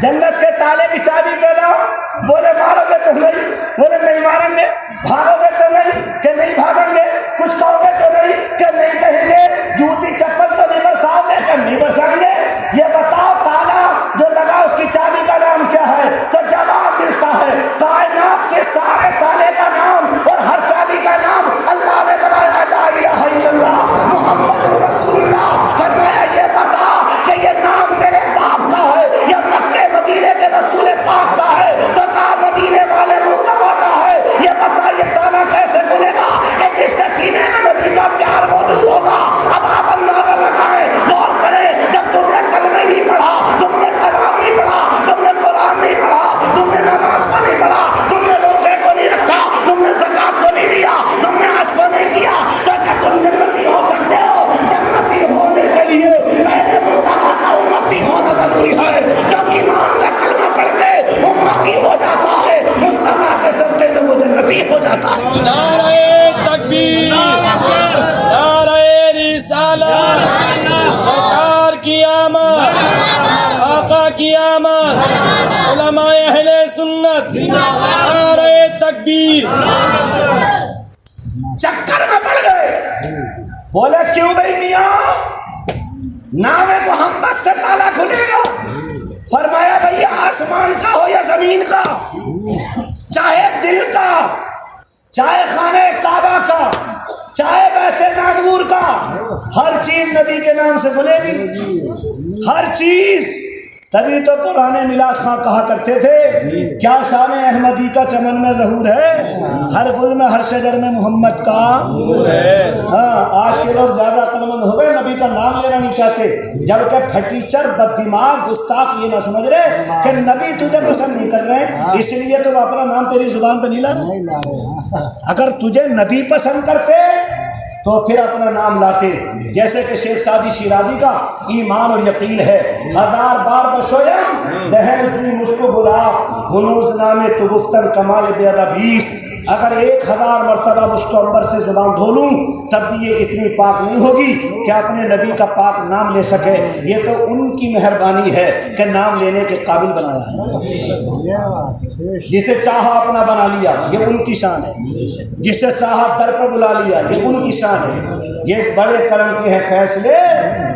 جنت کے تالے کی چابی کے نام۔ بولے مارو گے تو نہیں؟ بولے نہیں ماریں گے۔ بھاگو گے تو نہیں؟ کہ نہیں بھاگیں گے۔ کچھ کہو گے تو نہیں؟ کہ نہیں کہیں گے۔ جوتی چپل تو نہیں برساؤ گے؟ کہ نہیں برسائیں گے۔ یہ بتاؤ تالا جو لگا اس کی چابی کا نام کیا ہے؟ تو جواب ملتا ہے کائنات کے سارے تالے کا نام اور ہر چابی کا نام اللہ نے بنایا، لا الہ الا اللہ محمد رسول اللہ۔ فرمایا یہ بتا کہ یہ نام تیرے باپ کا ہے یا مکے مدینے کے رسول پاک کا ہے؟ تو کہا مدینے والے مصطفیٰ کا ہے۔ یہ بتا یہ تالا کیسے کھلے گا کہ جس کے سینے میں نبی کا پیار موجود ہوگا؟ اب آپ اندازہ لگائیں، غور کریں، جب تم نے کلمہ نہیں پڑھا، تم نے کلام نہیں پڑھا، تم نے قرآن نہیں پڑھا، تم نے نماز کو نہیں پڑھا، تم نے روزے کو نہیں رکھا، تم نے زکات کو نہیں دیا، تم نے حج کو نہیں کیا، تو کیا تم جنتی ہو سکتے ہو؟ جنتی ہونے کے لیے پہلے مصطفیٰ کا امتی ہونا ضروری ہے۔ جب ایمان کا کلمہ پڑھ کے امتی ہو جاتا ہے، مصطفیٰ کے صدقے میں وہ جنتی ہو جاتا ہے۔ نعرہ تکبیر، نعرہ رسالت، سرکار کی آمد، آقا کی آمد، علماء اہل سنت، نعرہ تکبیر۔ چکر میں پڑ گئے، بولے کیوں بھائی میاں نام محمد سے تالا کھلے گا؟ فرمایا بھائی آسمان کا ہو یا زمین کا، چاہے دل کا، چاہے خانہ کعبہ کا، چاہے بیت معمور کا، ہر چیز نبی کے نام سے کھلے گی، ہر چیز۔ تبھی تو پرانے میلاد خاں کہا کرتے تھے کیا شان احمدی کا چمن میں ظہور ہے، ہر گل میں ہر شجر میں محمد کا نور ہے۔ ہاں آج کے لوگ زیادہ عقلمند ہو گئے، نبی کا نام لینا نہیں چاہتے، جبکہ پھٹیچر بد دماغ گستاخ یہ نہ سمجھ رہے کہ نبی تجھے پسند نہیں کر رہے، اس لیے تو وہ اپنا نام تیری زبان پہ نہیں لا رہے۔ اگر تجھے نبی پسند کرتے تو پھر اپنا نام لاتے، جیسے کہ شیخ سعدی شیرازی کا ایمان اور یقین ہے، ہزار بار بشویم دہن زی مشکو بلا ہنوز نام تو گفتن کمال بے ادبیست۔ اگر 1000 مرتبہ مشکو عنبر سے زبان دھو لوں تب بھی یہ اتنی پاک نہیں ہوگی کہ اپنے نبی کا پاک نام لے سکے۔ یہ تو ان کی مہربانی ہے کہ نام لینے کے قابل بنایا ہے، جسے چاہا اپنا بنا لیا، یہ ان کی شان ہے، جسے چاہا در پہ بلا لیا، یہ ان کی شان ہے۔ یہ بڑے کرم کے ہیں فیصلے،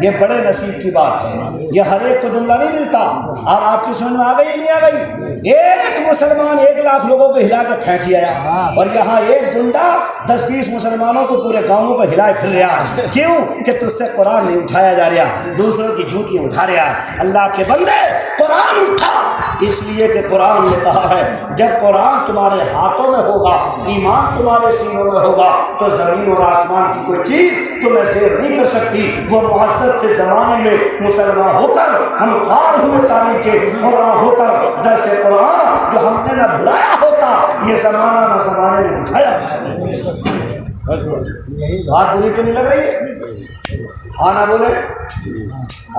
یہ بڑے نصیب کی بات ہے، یہ ہر ایک کو جملہ نہیں ملتا۔ اب آپ کی سمجھ میں آ گئی نہیں آ گئی؟ ایک مسلمان 1 لاکھ لوگوں کو ہلا کے پھینک آیا، اور یہاں ایک گنڈا 10-20 مسلمانوں کو پورے گاؤں کو ہلائے پھر رہا۔ کیوں؟ کہ تجھ سے قرآن نہیں اٹھایا جا رہا، دوسروں کی جوتیاں اٹھا رہا ہے۔ اللہ کے بندے قرآن اٹھا، اس لیے کہ قرآن نے کہا ہے جب قرآن تمہارے ہاتھوں میں ہوگا، ایمان تمہارے سینوں میں ہوگا، تو زمین اور آسمان کی کوئی چیز تمہیں زیر نہیں کر سکتی۔ وہ معزز سے زمانے میں مسلمان ہو کر ہم خوار ہوئے تاریخ کے قرآن ہو کر درس قرآن جو ہم نے نہ بھلایا ہوتا، یہ زمانہ نہ زمانے نے دکھایا۔ بات بری تو نہیں لگ رہی ہے؟ ہاں نہ بولے؟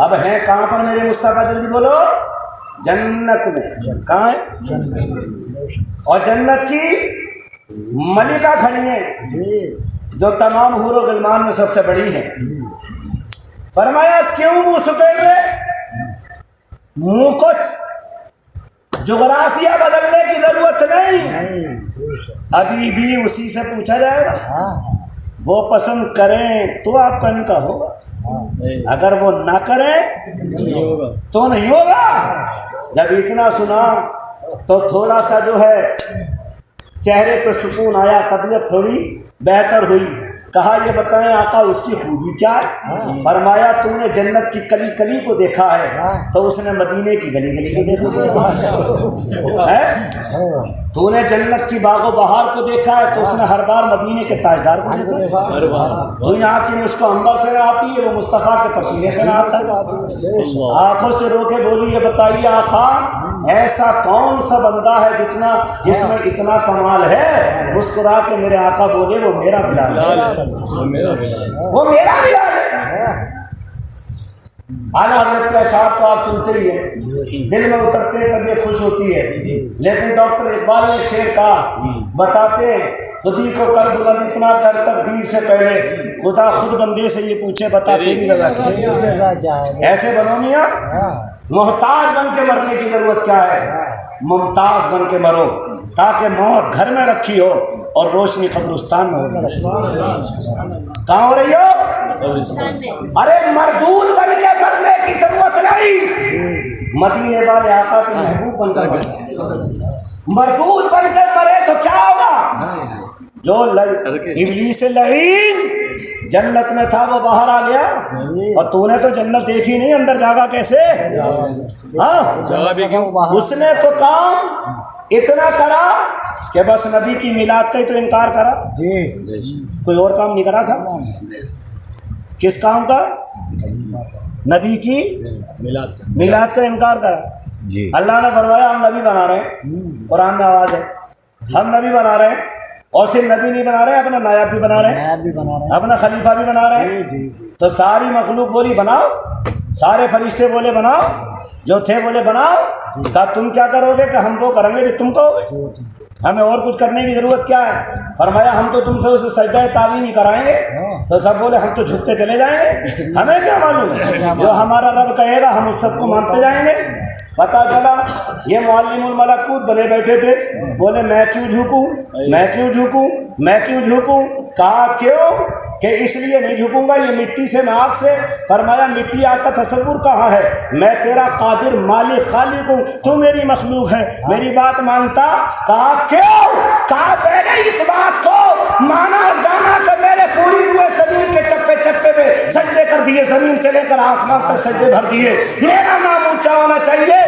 اب ہیں کہاں پر میرے مصطفیٰ؟ جلدی بولو۔ جنت میں۔ کہاں ہے؟ اور جنت کی ملکہ کھڑی ہیں جو تمام حور و غلمان میں سب سے بڑی ہیں۔ فرمایا کیوں منہ سکے گے؟ منہ کو جغرافیہ بدلنے کی ضرورت نہیں، ابھی بھی اسی سے پوچھا جائے گا۔ وہ پسند کریں تو آپ کا نکاح ہوگا، اگر وہ نہ کریں تو نہیں ہوگا۔ جب اتنا سنا تو تھوڑا سا جو ہے چہرے پر سکون آیا، طبیعت تھوڑی بہتر ہوئی۔ کہا یہ بتائیں آقا اس کی خوبی کیا ہے؟ فرمایا تو نے جنت کی کلی کلی کو دیکھا ہے تو اس نے مدینے کی گلی گلی کو دیکھا ہے۔ تو نے جنت کی باغ و بہار کو دیکھا ہے تو اس نے ہر بار مدینے کے تاجدار کو دیکھا ہے. تو یہاں کی مشک عنبر سے نہ آتی ہے، وہ مصطفیٰ کے پسینے سے نہ آتا ہے. آنکھوں سے رو کے بولی یہ بتائیے آقا ایسا کون سا بندہ ہے جس میں اتنا کمال ہے؟ مسکرا کے میرے آقا بولے وہ میرا بلال ہے، وہ میرا بلال ہے. اعلیٰ حضرت کے اشعار تو آپ سنتے ہی ہیں، دل میں اترتے طبیعت خوش ہوتی ہے. لیکن ڈاکٹر اقبال نے ایک شعر کہا، بتاتے خودی کو کر بلند اتنا کر تقدیر سے پہلے خدا خود بندے سے یہ پوچھے بتا تیری رضا کیا ہے. ایسے بنو میاں، محتاج بن کے مرنے کی ضرورت کیا ہے، ممتاز بن کے مرو تاکہ موت گھر میں رکھی ہو اور روشنی قبرستان میں ہو. کہاں ہو رہی ہو؟ ارے مردود بن کے مرنے کی ضرورت نہیں، مدینے والے آقا کے محبوب بن کر مردود بن کے مرے تو کیا ہوگا؟ جو ابلیس لعین جنت میں تھا وہ باہر آ گیا، اور تو نے تو جنت دیکھی نہیں، اندر جاگا کیسے؟ ہاں، اس نے تو کام اتنا کرا کہ بس نبی کی میلاد کا ہی تو انکار کرا، کوئی اور کام نہیں کرا تھا. کس کام کا؟ نبی کی میلاد کا انکار کرا. اللہ نے فرمایا ہم نبی بنا رہے ہیں، قرآن میں آواز ہے ہم نبی بنا رہے ہیں، اور صرف نبی نہیں بنا رہے ہیں، اپنا نائب بھی بنا رہے ہیں، اپنا خلیفہ بھی بنا رہے ہیں. تو ساری مخلوق بولی بناؤ، سارے فرشتے بولے بناؤ، جو تھے بولے بناؤ. کہا تم کیا کرو گے؟ کہ ہم وہ کریں گے جو تم کہو گے، ہمیں اور کچھ کرنے کی ضرورت کیا ہے. فرمایا ہم تو تم سے اسے سجدہ تعظیم ہی کرائیں گے. تو سب بولے ہم تو جھکتے چلے جائیں گے، ہمیں کیا معلوم ہے، جو ہمارا رب کہے گا ہم اس سب کو مانتے جائیں گے. پتا چلا یہ معلم الملکوت بنے بیٹھے تھے، بولے میں کیوں جھکوں، میں کیوں جھکوں، میں کیوں جھکوں. کہا کیوں؟ کہ اس لیے نہیں جھکوں گا یہ مٹی سے میں آگ سے. فرمایا مٹی آگ کا تصور کہاں ہے، میں تیرا قادر مالک خالق ہوں، تو میری مخلوق ہے، میری بات مانتا. کہا کیوں؟ کہا پہلے اس بات کو مانا اور جانا کہ میں نے پوری روئے زمین کے چپے چپے پہ سجدے کر دیے، زمین سے لے کر آسمان تک سجدے بھر دیے. میرا نام اونچا ہونا چاہیے،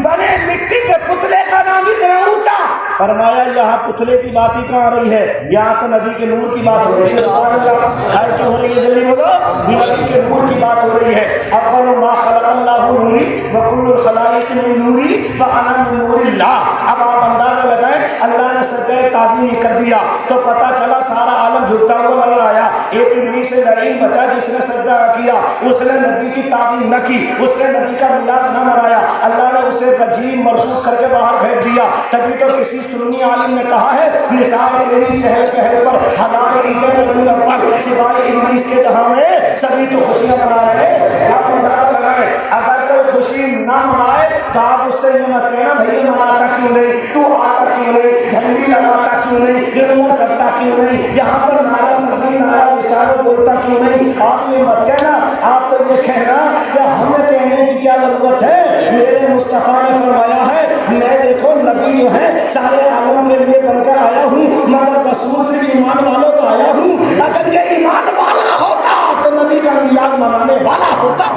بنے مٹی کے پتلے کا نام اتنا اونچا. فرمایا یہاں پتلے کی بات ہی کہاں رہی ہے، یہاں تو نبی کے نور کی بات ہو رہی ہے. سبحان اللہ. کائے کی ہو رہی ہے؟ جلدی بولو. نبی کے نور کی بات ہو رہی ہے. اول ما خلق اللہ نوری وکل الخلائق من نوری وانا من نور اللہ. اب آپ اندازہ لگائیں اللہ نے سجدہ تعظیم کر دیا تو پتہ چلا سارا عالم جھکتا ہوا نظر آیا. ایک ابلیس لعین بچا جس نے سجدہ کیا، اس نے نبی کی تعظیم نہ کی، اس نے نبی کا میلاد نہ منایا. اللہ نے اسے رجیم مرفوع کر کے باہر پھینک دیا. تبھی تو کسی سنی عالم نے کہا ہے نثار تیری چہل پہل پر ہزار عیدیں ربیع الاول سوائے ابلیس کے جہاں میں سبھی تو خوشیاں منا رہے ہیں. آپ اندازہ لگائیں اگر کوئی خوشی نہ منائے تو آپ اس سے یہ مت کہنا بھیا مناتا کیوں نہیں، تو آتا کیوں نہیں، جھنڈی لگاتا کیوں نہیں، ریموٹ کرتا کیوں نہیں، یہاں پر نعرہ تکبیر نعرہ رسالت بولتا کیوں نہیں. آپ یہ مت کہنا، آپ تو یہ کہنا کہ ہمیں کہنے کی کیا ضرورت ہے. میرے مصطفیٰ نے فرمایا ہے میں دیکھو نبی جو ہے سارے عالم کے لیے بن کر آیا ہوں، مگر رسول سے بھی ایمان والوں کو آیا ہوں. اگر یہ ایمان والا ہوتا تو نبی کا میلاد منانے والا ہوتا.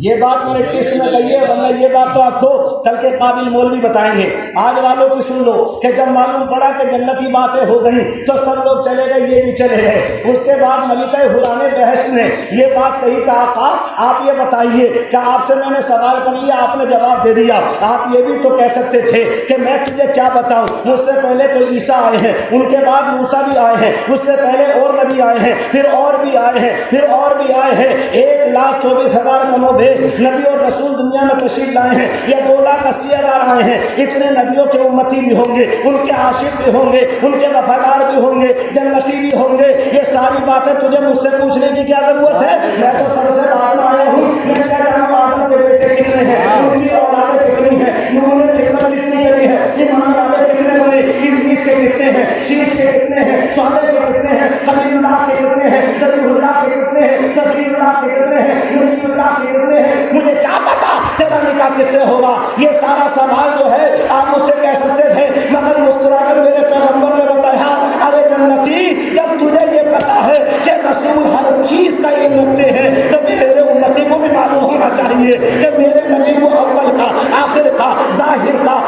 یہ بات میں نے ٹیسٹ میں کہی ہے، ورنہ یہ بات تو آپ کو کل کے قابل مولوی بتائیں گے. آج والوں کی سن لو کہ جب معلوم پڑا کہ جنتی باتیں ہو گئیں تو سب لوگ چلے گئے، یہ بھی چلے گئے. اس کے بعد ملکہ حوران بہشت نے یہ بات کہی کہ آقا آپ یہ بتائیے کہ آپ سے میں نے سوال کر لیا، آپ نے جواب دے دیا، آپ یہ بھی تو کہہ سکتے تھے کہ میں تجھے کیا بتاؤں، مجھ سے پہلے تو عیسیٰ آئے ہیں، ان کے بعد موسیٰ بھی آئے ہیں، اس سے پہلے اور نبی آئے ہیں، پھر اور بھی آئے ہیں، پھر اور بھی آئے ہیں. 1,24,000 کم و بیش نبی اور رسول دنیا میں تشریف لائے ہیں، یا 2,80,000 آئے ہیں. اتنے نبیوں کے امتی بھی ہوں گے، ان کے عاشق بھی ہوں گے، ان کے وفادار بھی ہوں گے، جنتی بھی ہوں گے. یہ ساری باتیں تجھے مجھ سے پوچھنے کی کیا ضرورت ہے؟ میں تو سب سے بعد میں آیا ہوں. میں کیا جانوں آدم کے بیٹے کتنے ہیں، ان کی اولادیں کتنی ہیں، نوح نے خدمت کتنی کری ہے، ایمان والے کتنے بنے، ابلیس کے کتنے ہیں، شیش کے کتنے ہیں، صالح کے کتنے ہیں، خلیل اللہ کے کتنے ہیں، ذبیح اللہ کے کتنے ہیں، ذبیح اللہ کے کتنے ہیں، نجی اللہ کے کتنے ہیں. مجھے کیا پتا تیرا نکاح کس سے ہوگا. یہ سارا سوال جو ہے آپ مجھ سے کہہ سکتے تھے، مگر مسکرا کر میرے پیغمبر نے بتایا ارے جنتی جب تجھے یہ پتا ہے کہ رسول ہر چیز کا علم رکھتے ہیں تو میرے امتی کو بھی معلوم ہونا چاہیے کہ میرے نبی کو اول کا، آخر کا، ظاہر کا،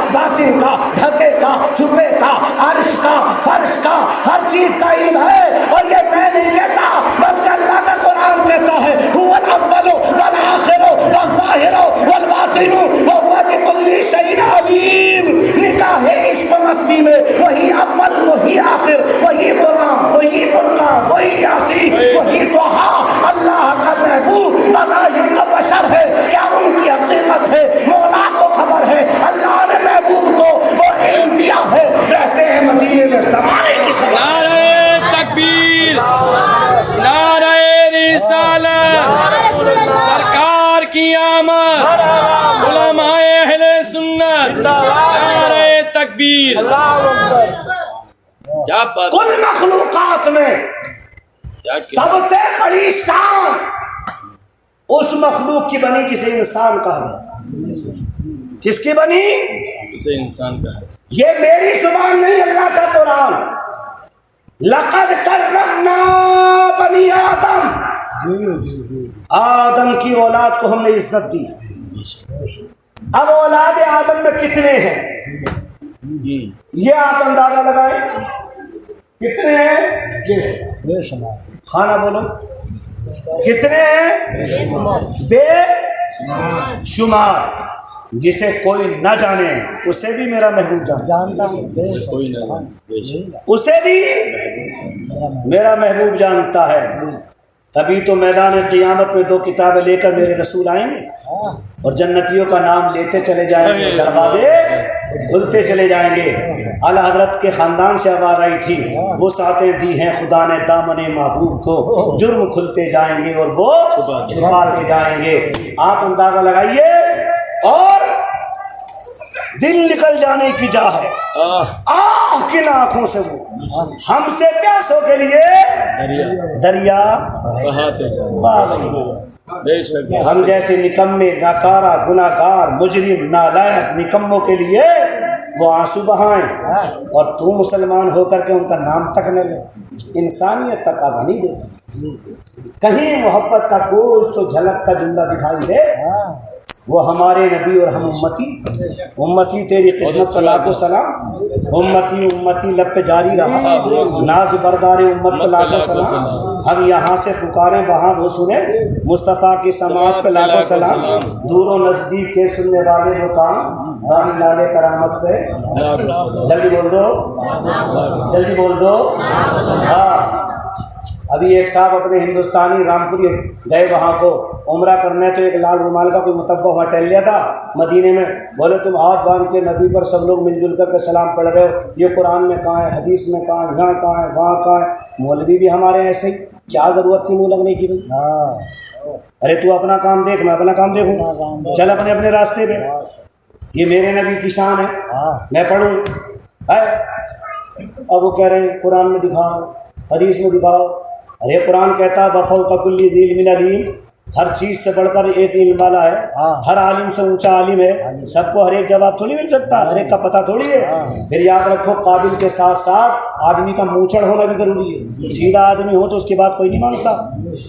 سنت، نعرہ تکبیر، کیا بات، کل مخلوقات میں سب سے بڑی شان اس مخلوق کی بنی جسے انسان کہا گیا. کس کی بنی؟ اسے انسان کا ہے. یہ میری زبان نہیں، اللہ کا قرآن. لقد کرمنا بنی آدم، آدم کی اولاد کو ہم نے عزت دی. اب اولاد آدم میں کتنے ہیں یہ آپ اندازہ لگائیں. کتنے ہیں؟ کھانا بولو. کتنے ہیں؟ بے شمار. جسے کوئی نہ جانے اسے بھی میرا محبوب جانتا ہوں، کوئی نہ، اسے بھی میرا محبوب جانتا ہے. تبھی تو میدان قیامت میں دو کتابیں لے کر میرے رسول آئیں گے اور جنتیوں کا نام لیتے چلے جائیں گے، دروازے کھلتے چلے جائیں گے. اعلیٰ حضرت کے خاندان سے آواز آئی تھی، وہ ساتیں دی ہیں خدا نے دامن محبوب کو، جرم کھلتے جائیں گے اور وہ چھپاتے جائیں گے. آپ اندازہ لگائیے. اور دل نکل جانے کی جا ہے، آہ کن آنکھوں سے وہ ہم سے پیاسوں کے لیے دریا بہاتے جائیں. بہا رہی ہے. بے شک ہم جیسے نکمے، ناکارہ، گناہگار، مجرم، نالائق نکموں کے لیے وہ آنسو بہائیں، اور تو مسلمان ہو کر کے ان کا نام تک نہ لے. انسانیت تک آگاہ نہیں دیتی. کہیں محبت کا کوئی تو جھلک کا جملہ دکھائی دے. وہ ہمارے نبی اور ہم امتی. امتی تیری قسمت پر لاکھوں سلام. امتی امتی لب پہ جاری رہا، ناز بردار امت پہ لاکھوں سلام. ہم یہاں سے پکاریں وہاں وہ سنے، مصطفیٰ کی سماعت پہ لاکھوں سلام. دور و نزدیک کے سننے والے وہ کام، رام لالے کرامت پہ. جلدی بول دو، جلدی بول دو. ہاں ابھی ایک صاحب اپنے ہندوستانی رامپوری گئے وہاں کو عمرہ کرنے، تو ایک لال رومال کا کوئی متوع وہاں ٹہل لیا تھا مدینے میں. بولے تم ہاتھ باندھ کے نبی پر سب لوگ مل جل کر کے سلام پڑھ رہے ہو، یہ قرآن میں کہاں ہے، حدیث میں کہاں ہے، یہاں کہاں ہے، وہاں کہاں ہے. مولوی بھی ہمارے ایسے ہی، کیا ضرورت تھی منہ لگنے کی بھائی؟ ارے تو اپنا کام دیکھ، میں اپنا کام دیکھوں. چل اپنے اپنے راستے پہ. یہ میرے نبی کی شان ہے، میں پڑھوں. اب وہ کہہ رہے ہیں قرآن میں دکھاؤ، حدیث میں دکھاؤ. ارے قرآن کہتا ہے وَفَوْقَ كُلِّ ذِي عِلْمٍ عَلِيمٌ، ہر چیز سے بڑھ کر ایک علم والا ہے. ہر عالم سے اونچا عالم ہے. سب کو ہر ایک جواب تھوڑی مل سکتا، ہر ایک کا پتہ تھوڑی ہے. پھر یاد رکھو قابل کے ساتھ ساتھ آدمی کا موچڑ ہونا بھی ضروری ہے. سیدھا آدمی ہو تو اس کی بات کوئی نہیں مانتا.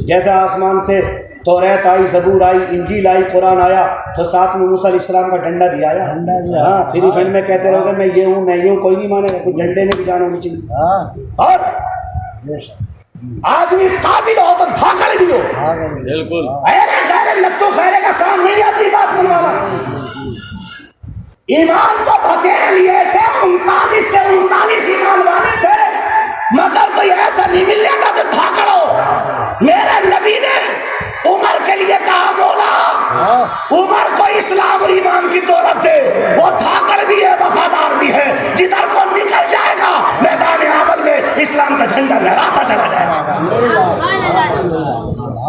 جیسے آسمان سے توریت آئی، زبور آئی، انجیل آئی، قرآن آیا، تو ساتھ میں موسیٰ علیہ السلام کا ڈنڈا بھی آیا. ہاں پھر ہی بھنڈ میں کہتے رہو گے میں یہ ہوں میں یہ ہوں، کوئی نہیں مانے گا. کوئی ڈنڈے میں بھی جانا ہونی چاہیے. اور آدمی قابل ہو تو دھاکڑ بھی ہو. بالکل ایرے خیرے لتو خیرے کا کام نہیں ہے اپنی بات منوانا. ایمان کو بھکیرے لیے تھے 39 کے 39 ایمان والے تھے، مگر کوئی ایسا نہیں مل جاتا تو دھاکڑو. میرے نبی نے عمر کے لیے کہا مولا عمر کو اسلام اور ایمان کی دولت دے. وہ دھاکڑ بھی ہے، وفادار بھی ہے. جدھر کو نکل جائے گا میدان عمل میں اسلام کا جھنڈا لہراتا چلا جائے گا.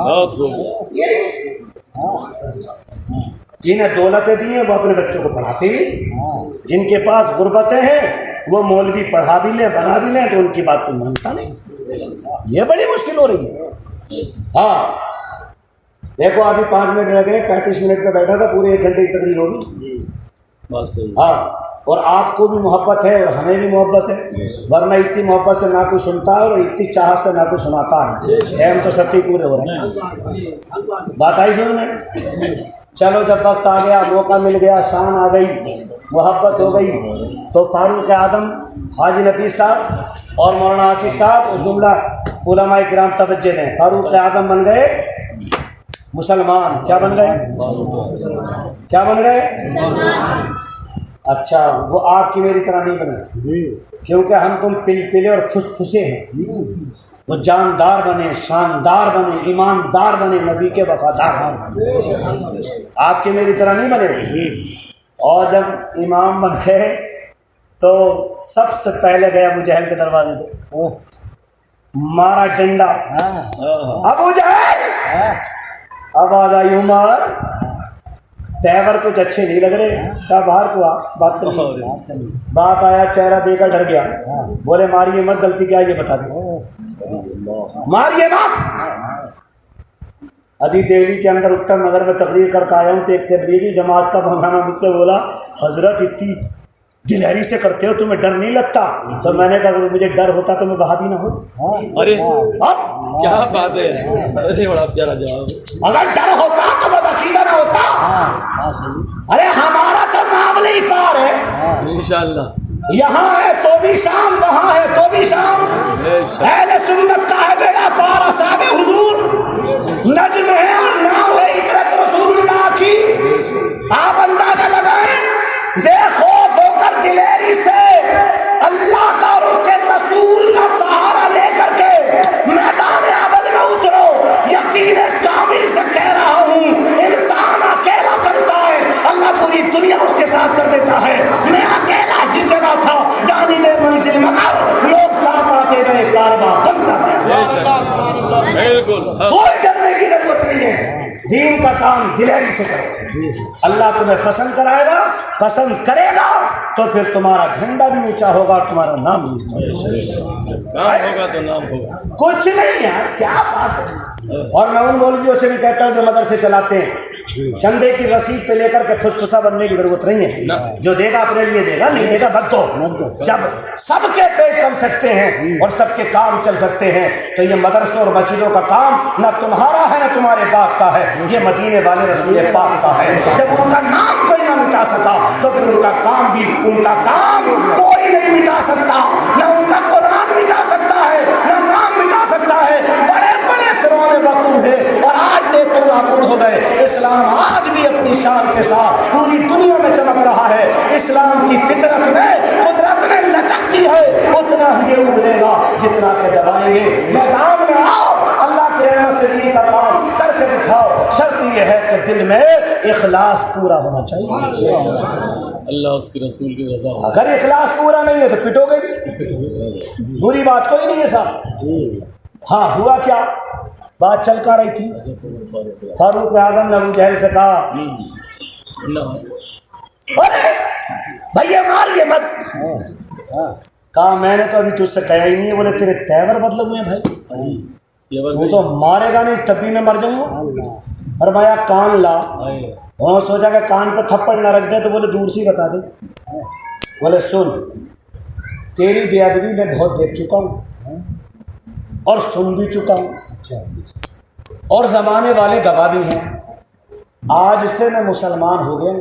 بہت خوب. جنہیں دولتیں دی ہیں وہ اپنے بچوں کو پڑھاتے نہیں. جن کے پاس غربتیں ہیں وہ مولوی پڑھا بھی لیں بنا بھی لیں تو ان کی بات کوئی مانتا نہیں. یہ بڑی مشکل ہو رہی ہے. ہاں دیکھو ابھی 5 منٹ رہ گئے، 35 منٹ پہ بیٹھا تھا، پورے 1 گھنٹے کی تقریر ہوگی. ہاں اور آپ کو بھی محبت ہے اور ہمیں بھی محبت ہے، ورنہ اتنی محبت سے نہ کوئی سنتا ہے اور اتنی چاہت سے نہ کوئی سناتا ہے. ہم تو سب ہی پورے ہو رہے ہیں. بات آئی سن میں. چلو جب وقت آ گیا، موقع مل گیا، شان آ گئی، محبت ہو گئی، تو فاروق اعظم حاجی نفیس صاحب اور مولانا آصف صاحب اور جملہ علماء کرام توجہ دیں. فاروق اعظم بن گئے مسلمان. کیا بن گئے؟ کیا بن گئے؟ اچھا وہ آپ کی میری طرح نہیں بنے، کیونکہ ہم تم پلپلے اور پھسے ہیں. وہ جاندار بنے، شاندار بنے، ایماندار بنے، نبی کے وفادار بنے. آپ کی میری طرح نہیں بنے. اور جب امام بن گئے تو سب سے پہلے گئے ابو جہل کے دروازے پہ، مارا ڈنڈا. ابو جہل آواز آئی عمر. تیور کچھ اچھے نہیں لگ رہے، کہا باہر کو آ، بات تو نہیں۔ بات آیا، چہرہ دے کر ڈر گیا، بولے ماریے مت، غلطی کیا یہ بتا دیں، ماریے مت۔ ابھی دہلی کے اندر اتر نگر میں تقریر کر کے آیا ہوں تو ایک تبلیغی جماعت کا مولانا مجھ سے بولا، حضرت اتنی دلہری سے کرتے ہو، تمہیں ڈر نہیں لگتا؟ تو میں نے کہا اگر مجھے ڈر ہوتا تو میں وہابی نہ ہوتا۔ ارے اب کیا بات ہے، ارے بڑا پیارا جواب۔ اگر ڈر ہوتا تو میں عقیدہ نہ ہوتا۔ ارے ہمارا تو معاملہ ہی پار ہے، انشاءاللہ یہاں ہے تو بھی شام، وہاں ہے تو بھی شام۔ اہل سنت کا ہے بیڑا پار، اصحاب حضور نجم ہے اور نام ہے اقرت رسول اللہ کی۔ آپ اندازہ لگائیں، بے خوف ہو کر دلیری سے اللہ کا اور اس کے رسول کا سہارا لے کر کے میدان عمل میں اترو۔ یقین کامل سے کہہ رہا ہوں، انسان اکیلا چلتا ہے، اللہ پوری دنیا اس کے ساتھ کر دیتا ہے۔ میں اکیلا ہی چلا تھا جانب منزل، مگر لوگ ساتھ آتے گئے، کارواں بنتا گیا۔ بالکل کوئی ڈرنے کی ضرورت نہیں ہے، دین کا کام دلیری سے کرو، اللہ تمہیں پسند کرائے گا، پسند کرے گا تو پھر تمہارا جھنڈا بھی اونچا ہوگا اور تمہارا نام بھی اونچا ہوگا۔ کام ہوگا تو نام ہوگا۔ کچھ نہیں یار، کیا بات ہے۔ اور میں ان مولویوں سے بھی کہتا ہوں جو مدرسے چلاتے ہیں، چندے کی رسید پہ لے کر کے پھسپھسا بننے کی ضرورت نہیں ہے، جو دے گا اپنے لیے دے گا، نہیں دے گا مت دو۔ جب سب کے پیٹ چل سکتے ہیں اور سب کے کام چل سکتے ہیں تو یہ مدرسوں اور مسجدوں کا کام نہ تمہارا ہے نہ تمہارے باپ کا ہے، یہ مدینے والے رسول پاک کا ہے۔ جب ان کا نام کوئی نہ مٹا سکا تو پھر ان کا کام بھی، ان کا کام کوئی نہیں مٹا سکتا، نہ ان کا قرآن مٹا سکتا ہے نہ نام مٹا سکتا ہے۔ بڑے بڑے فرعون وقت تھے اور آج نیک تو نابود ہو گئے، اسلام آج بھی اپنی شان کے ساتھ پوری دنیا میں چمک رہا ہے۔ اسلام کی فطرت میں قدرت نے لچک دی ہے، اتنا ہی یہ ابھرے گا جتنا کہ دبائیں گے۔ میدان میں آؤ، اللہ کی رحمت سے دین کا کام کر کے دکھاؤ۔ شرط یہ ہے کہ دل میں اخلاص پورا ہونا چاہیے، اللہ اس کے رسول کی رضا ہو۔ اگر اخلاص پورا نہیں ہے تو پٹو گے بھی، بری بات کوئی نہیں ہے صاحب۔ ہاں ہوا کیا، بات چل کر رہی تھی، فاروق اعظم نے ابو جہل سے کہا ارے بھیا ماریے مت، کہا میں نے تو ابھی تجھ سے کہا ہی نہیں ہے، بولے تیرے تیور بدلے ہوئے ہیں بھائی، وہ تو مارے گا نہیں تب بھی میں مر جاؤں گا۔ فرمایا کان لا، انہوں نے سوچا کہ کان پہ تھپڑ نہ رکھ دے تو بولے دور سے ہی بتا دے، بولے سن تیری بے ادبی میں بہت دیکھ چکا ہوں اور سن بھی چکا ہوں اور زمانے والے گواہ بھی ہیں، آج سے میں مسلمان ہو گیا،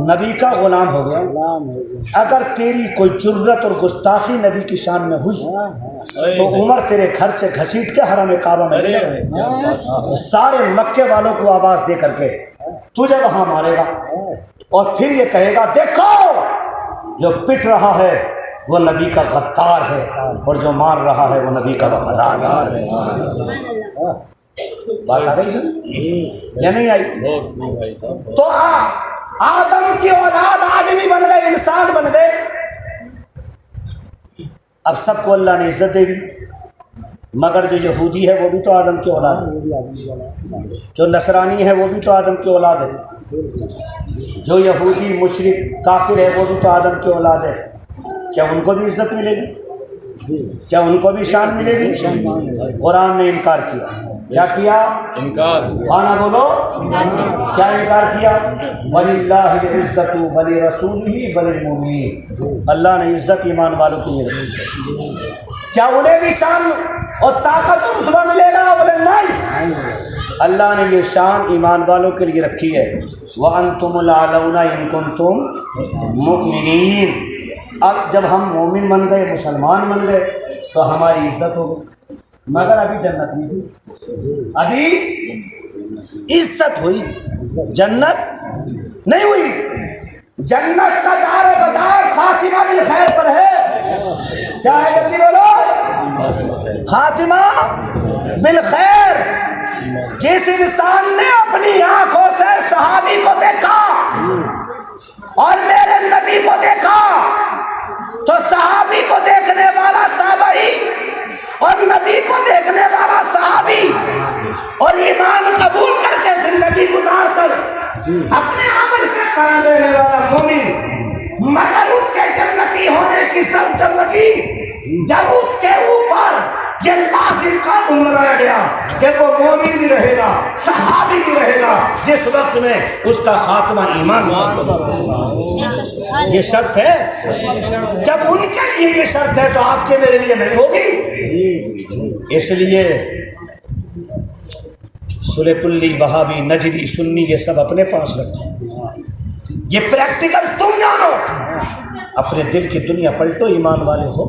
نبی کا غلام ہو گیا۔ اگر تیری کوئی جرت اور گستاخی نبی کی شان میں ہوئی تو عمر تیرے گھر سے گھسیٹ کے حرم کعبہ میں لے گا، سارے مکے والوں کو آواز دے کر کے تجھے وہاں مارے گا اور پھر یہ کہے گا دیکھو جو پٹ رہا ہے وہ نبی کا غدار ہے اور جو مار رہا ہے وہ نبی کا وفادار ہے۔ بات آ گئی سن یا نہیں آئی؟ تو آدم کی اولاد آدمی بن گئے، انسان بن گئے۔ اب سب کو اللہ نے عزت دے دی، مگر جو یہودی ہے وہ بھی تو آدم کی اولاد ہے، جو نصرانی ہے وہ بھی تو آدم کی اولاد ہے، جو یہودی مشرک کافر ہے وہ بھی تو آدم کی اولاد ہے۔ کیا ان کو بھی عزت ملے گی؟ کیا ان کو بھی شان ملے گی؟ قرآن نے انکار کیا۔ کیا کیا؟ انکار۔ آنا بولو، کیا انکار کیا؟ وَلِلَّهِ الْعِزَّةُ وَلِرَسُولِهِ وَلِلْمُؤْمِنِينَ، اللہ نے عزت ایمان والوں کو ملے گی۔ کیا انہیں بھی شان اور طاقت اور رتبہ ملے گا؟ بولے نہیں، اللہ نے یہ شان ایمان والوں کے لیے رکھی ہے۔ وَأَنْتُمُ الْأَعْلَوْنَ إِن كُنتُم مُؤْمِنِينَ۔ اب جب ہم مومن بن گئے، مسلمان بن گئے تو ہماری عزت ہو گئی، مگر ابھی جنت نہیں ہوئی، ابھی عزت ہوئی، جنت نہیں ہوئی۔ جنت کا دار و مدار خاتمہ بالخیر پر ہے۔ کیا ہے جلدی بولو، خاتمہ بالخیر۔ جس انسان نے اپنی آنکھوں سے صحابی کو دیکھا اور میرے نبی کو دیکھا تو صحابی کو دیکھنے والا تابعی اور نبی کو دیکھنے والا صحابی اور ایمان قبول کر کے زندگی گزار کر جب اس کے اوپر یہ لازم قانون بنایا گیا کہ وہ مومن بھی رہے گا، صحابی بھی رہے گا جس وقت میں اس کا خاتمہ ایمان پر، یہ شرط ہے۔ جب ان کے لیے یہ شرط ہے تو آپ کے میرے لیے نہیں ہوگی۔ اس لیے سلے کلی، وہابی، نجدی، سنی، یہ سب اپنے پاس رکھتے ہیں۔ یہ پریکٹیکل تم جانو، اپنے دل کی دنیا پلٹو، ایمان والے ہو،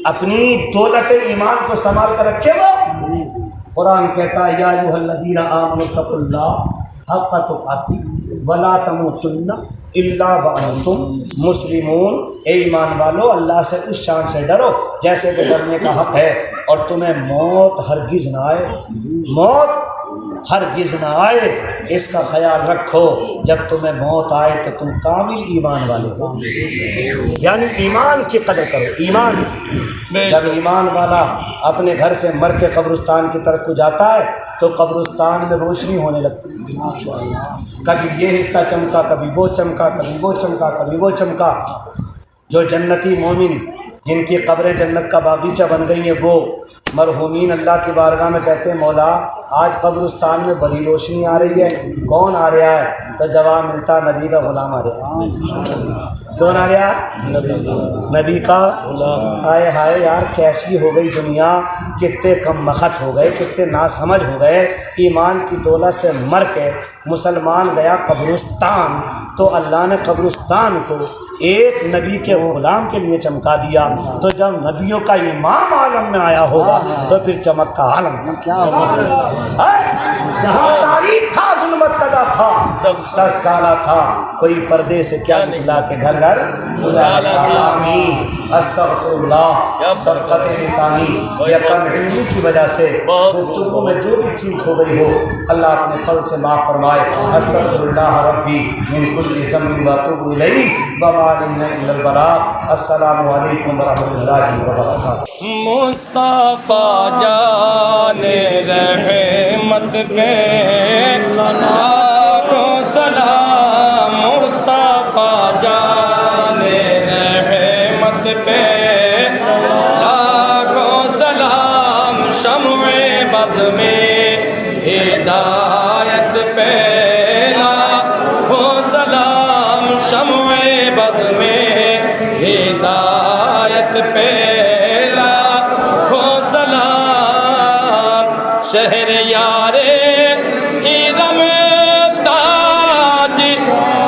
اپنی دولت ایمان کو سنبھال کر رکھے وہ۔ قرآن کہتا ہے یا ایھا الذین آمنوا اتقوا اللہ حق تقاته ولا تموتن الا وانتم مسلمون۔ اے ایمان والو، اللہ سے اس شان سے ڈرو جیسے کہ ڈرنے کا حق ہے، اور تمہیں موت ہرگز نہ آئے، موت ہرگز نہ آئے، اس کا خیال رکھو۔ جب تمہیں موت آئے تو تم کامل ایمان والے ہو، یعنی ایمان کی قدر کرو۔ ایمان، جب ایمان والا اپنے گھر سے مر کے قبرستان کی طرف کو جاتا ہے تو قبرستان میں روشنی ہونے لگتی ہے، کبھی یہ حصہ چمکا، کبھی وہ چمکا، کبھی وہ چمکا، کبھی وہ چمکا۔ جو جنتی مومن جن کی قبریں جنت کا باغیچہ بن گئی ہیں، وہ مرحومین اللہ کی بارگاہ میں کہتے ہیں مولا آج قبرستان میں بڑی روشنی آ رہی ہے، کون آ رہا ہے؟ تو جواب ملتا نبی کا غلام آ رہا ہے۔ کون آ رہا ہے؟ نبی کا غلام۔ ہائے ہائے یار، کیسی ہو گئی دنیا، کتنے کم مخت ہو گئے، کتنے ناسمجھ ہو گئے۔ ایمان کی دولت سے مر کے مسلمان گیا قبرستان، تو اللہ نے قبرستان کو ایک نبی کے غلام کے لیے چمکا دیا، تو جب نبیوں کا امام عالم میں آیا ہوگا تو پھر چمک کا عالم کیا ہوگا۔ جہاں تاریخ تھا، ظلمت کا تھا، سر کالا تھا، کوئی پردے سے کیا نکلا کہ گھر گھر آمین۔ استغفر اللہ، سبقت لسانی یا کم علمی کی وجہ سے گفتگو میں جو بھی چوک ہو گئی ہو اللہ اپنے فضل سے معاف فرمائے۔ استغفر اللہ ربی من کل ذنب واتوب الیہ وما علینا الا البلاغ۔ السلام علیکم ورحمۃ اللہ وبرکاتہ۔ مصطفیٰ جان رحمت پہ لاکھوں سلام، مصطفیٰ جان رحمت پہ لاکھوں سلام، شمع بز میں ہدایت پہ لاکھوں سلام، شمع بز میں ہدایت پہ لاکھوں سلام، شہر یارے ارم تاج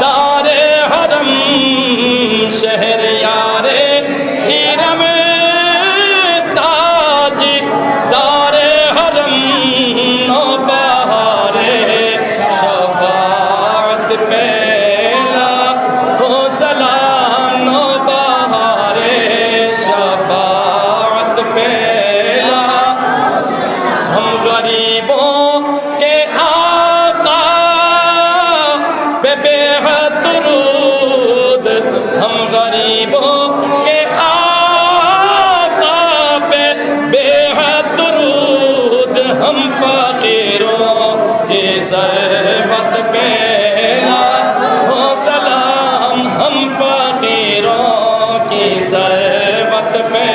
دار حرم، شہر یارے ارم تاج دار حرم، نو بہار شفاعت پہ لاکھوں سلام، نو بہار شفاعت پہ ہم غریبوں کے آقا پہ بے حد درود، ہم غریبوں کے آقا پہ بے حد درود، ہم فقیروں کی ثروت پہ لاکھوں سلام، ہم فقیروں کی ثروت پہ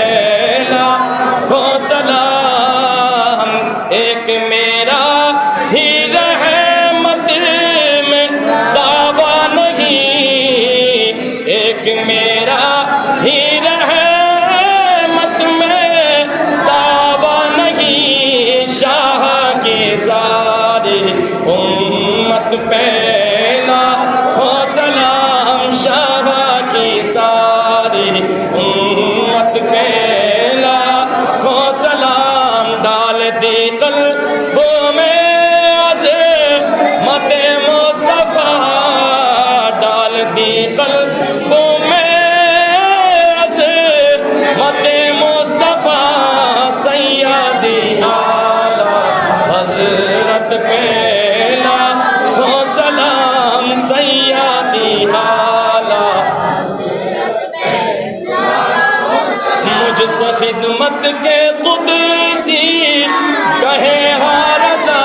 لاکھوں سلام، ایک میرا ہی رحمت میں دعویٰ نہیں، ایک میرا ہی رحمت میں دعویٰ نہیں، شاہ کی ساری امت پہ لاکھوں سلام، شاہ کی ساری امت پہ لاکھوں سلام، ڈال دی قلبوں میں عظمت مصطفیٰ، ڈال دی قلبوں میں عظمت مصطفیٰ، سیدی اعلیٰ حضرت پہ لاکھوں سلام، سیدی اعلیٰ مجھ سے خدمت کے قدسی کہے ہاں رضا،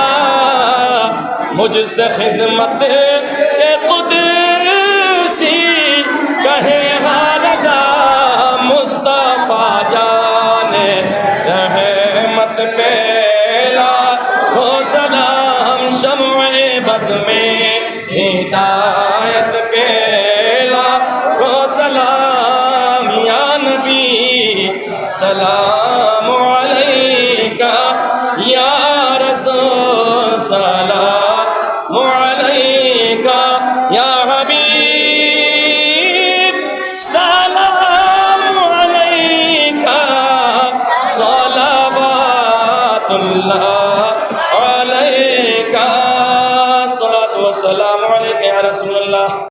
مجھ سے خدمت کے قدسی کہے ہاں رضا، مصطفیٰ اللہ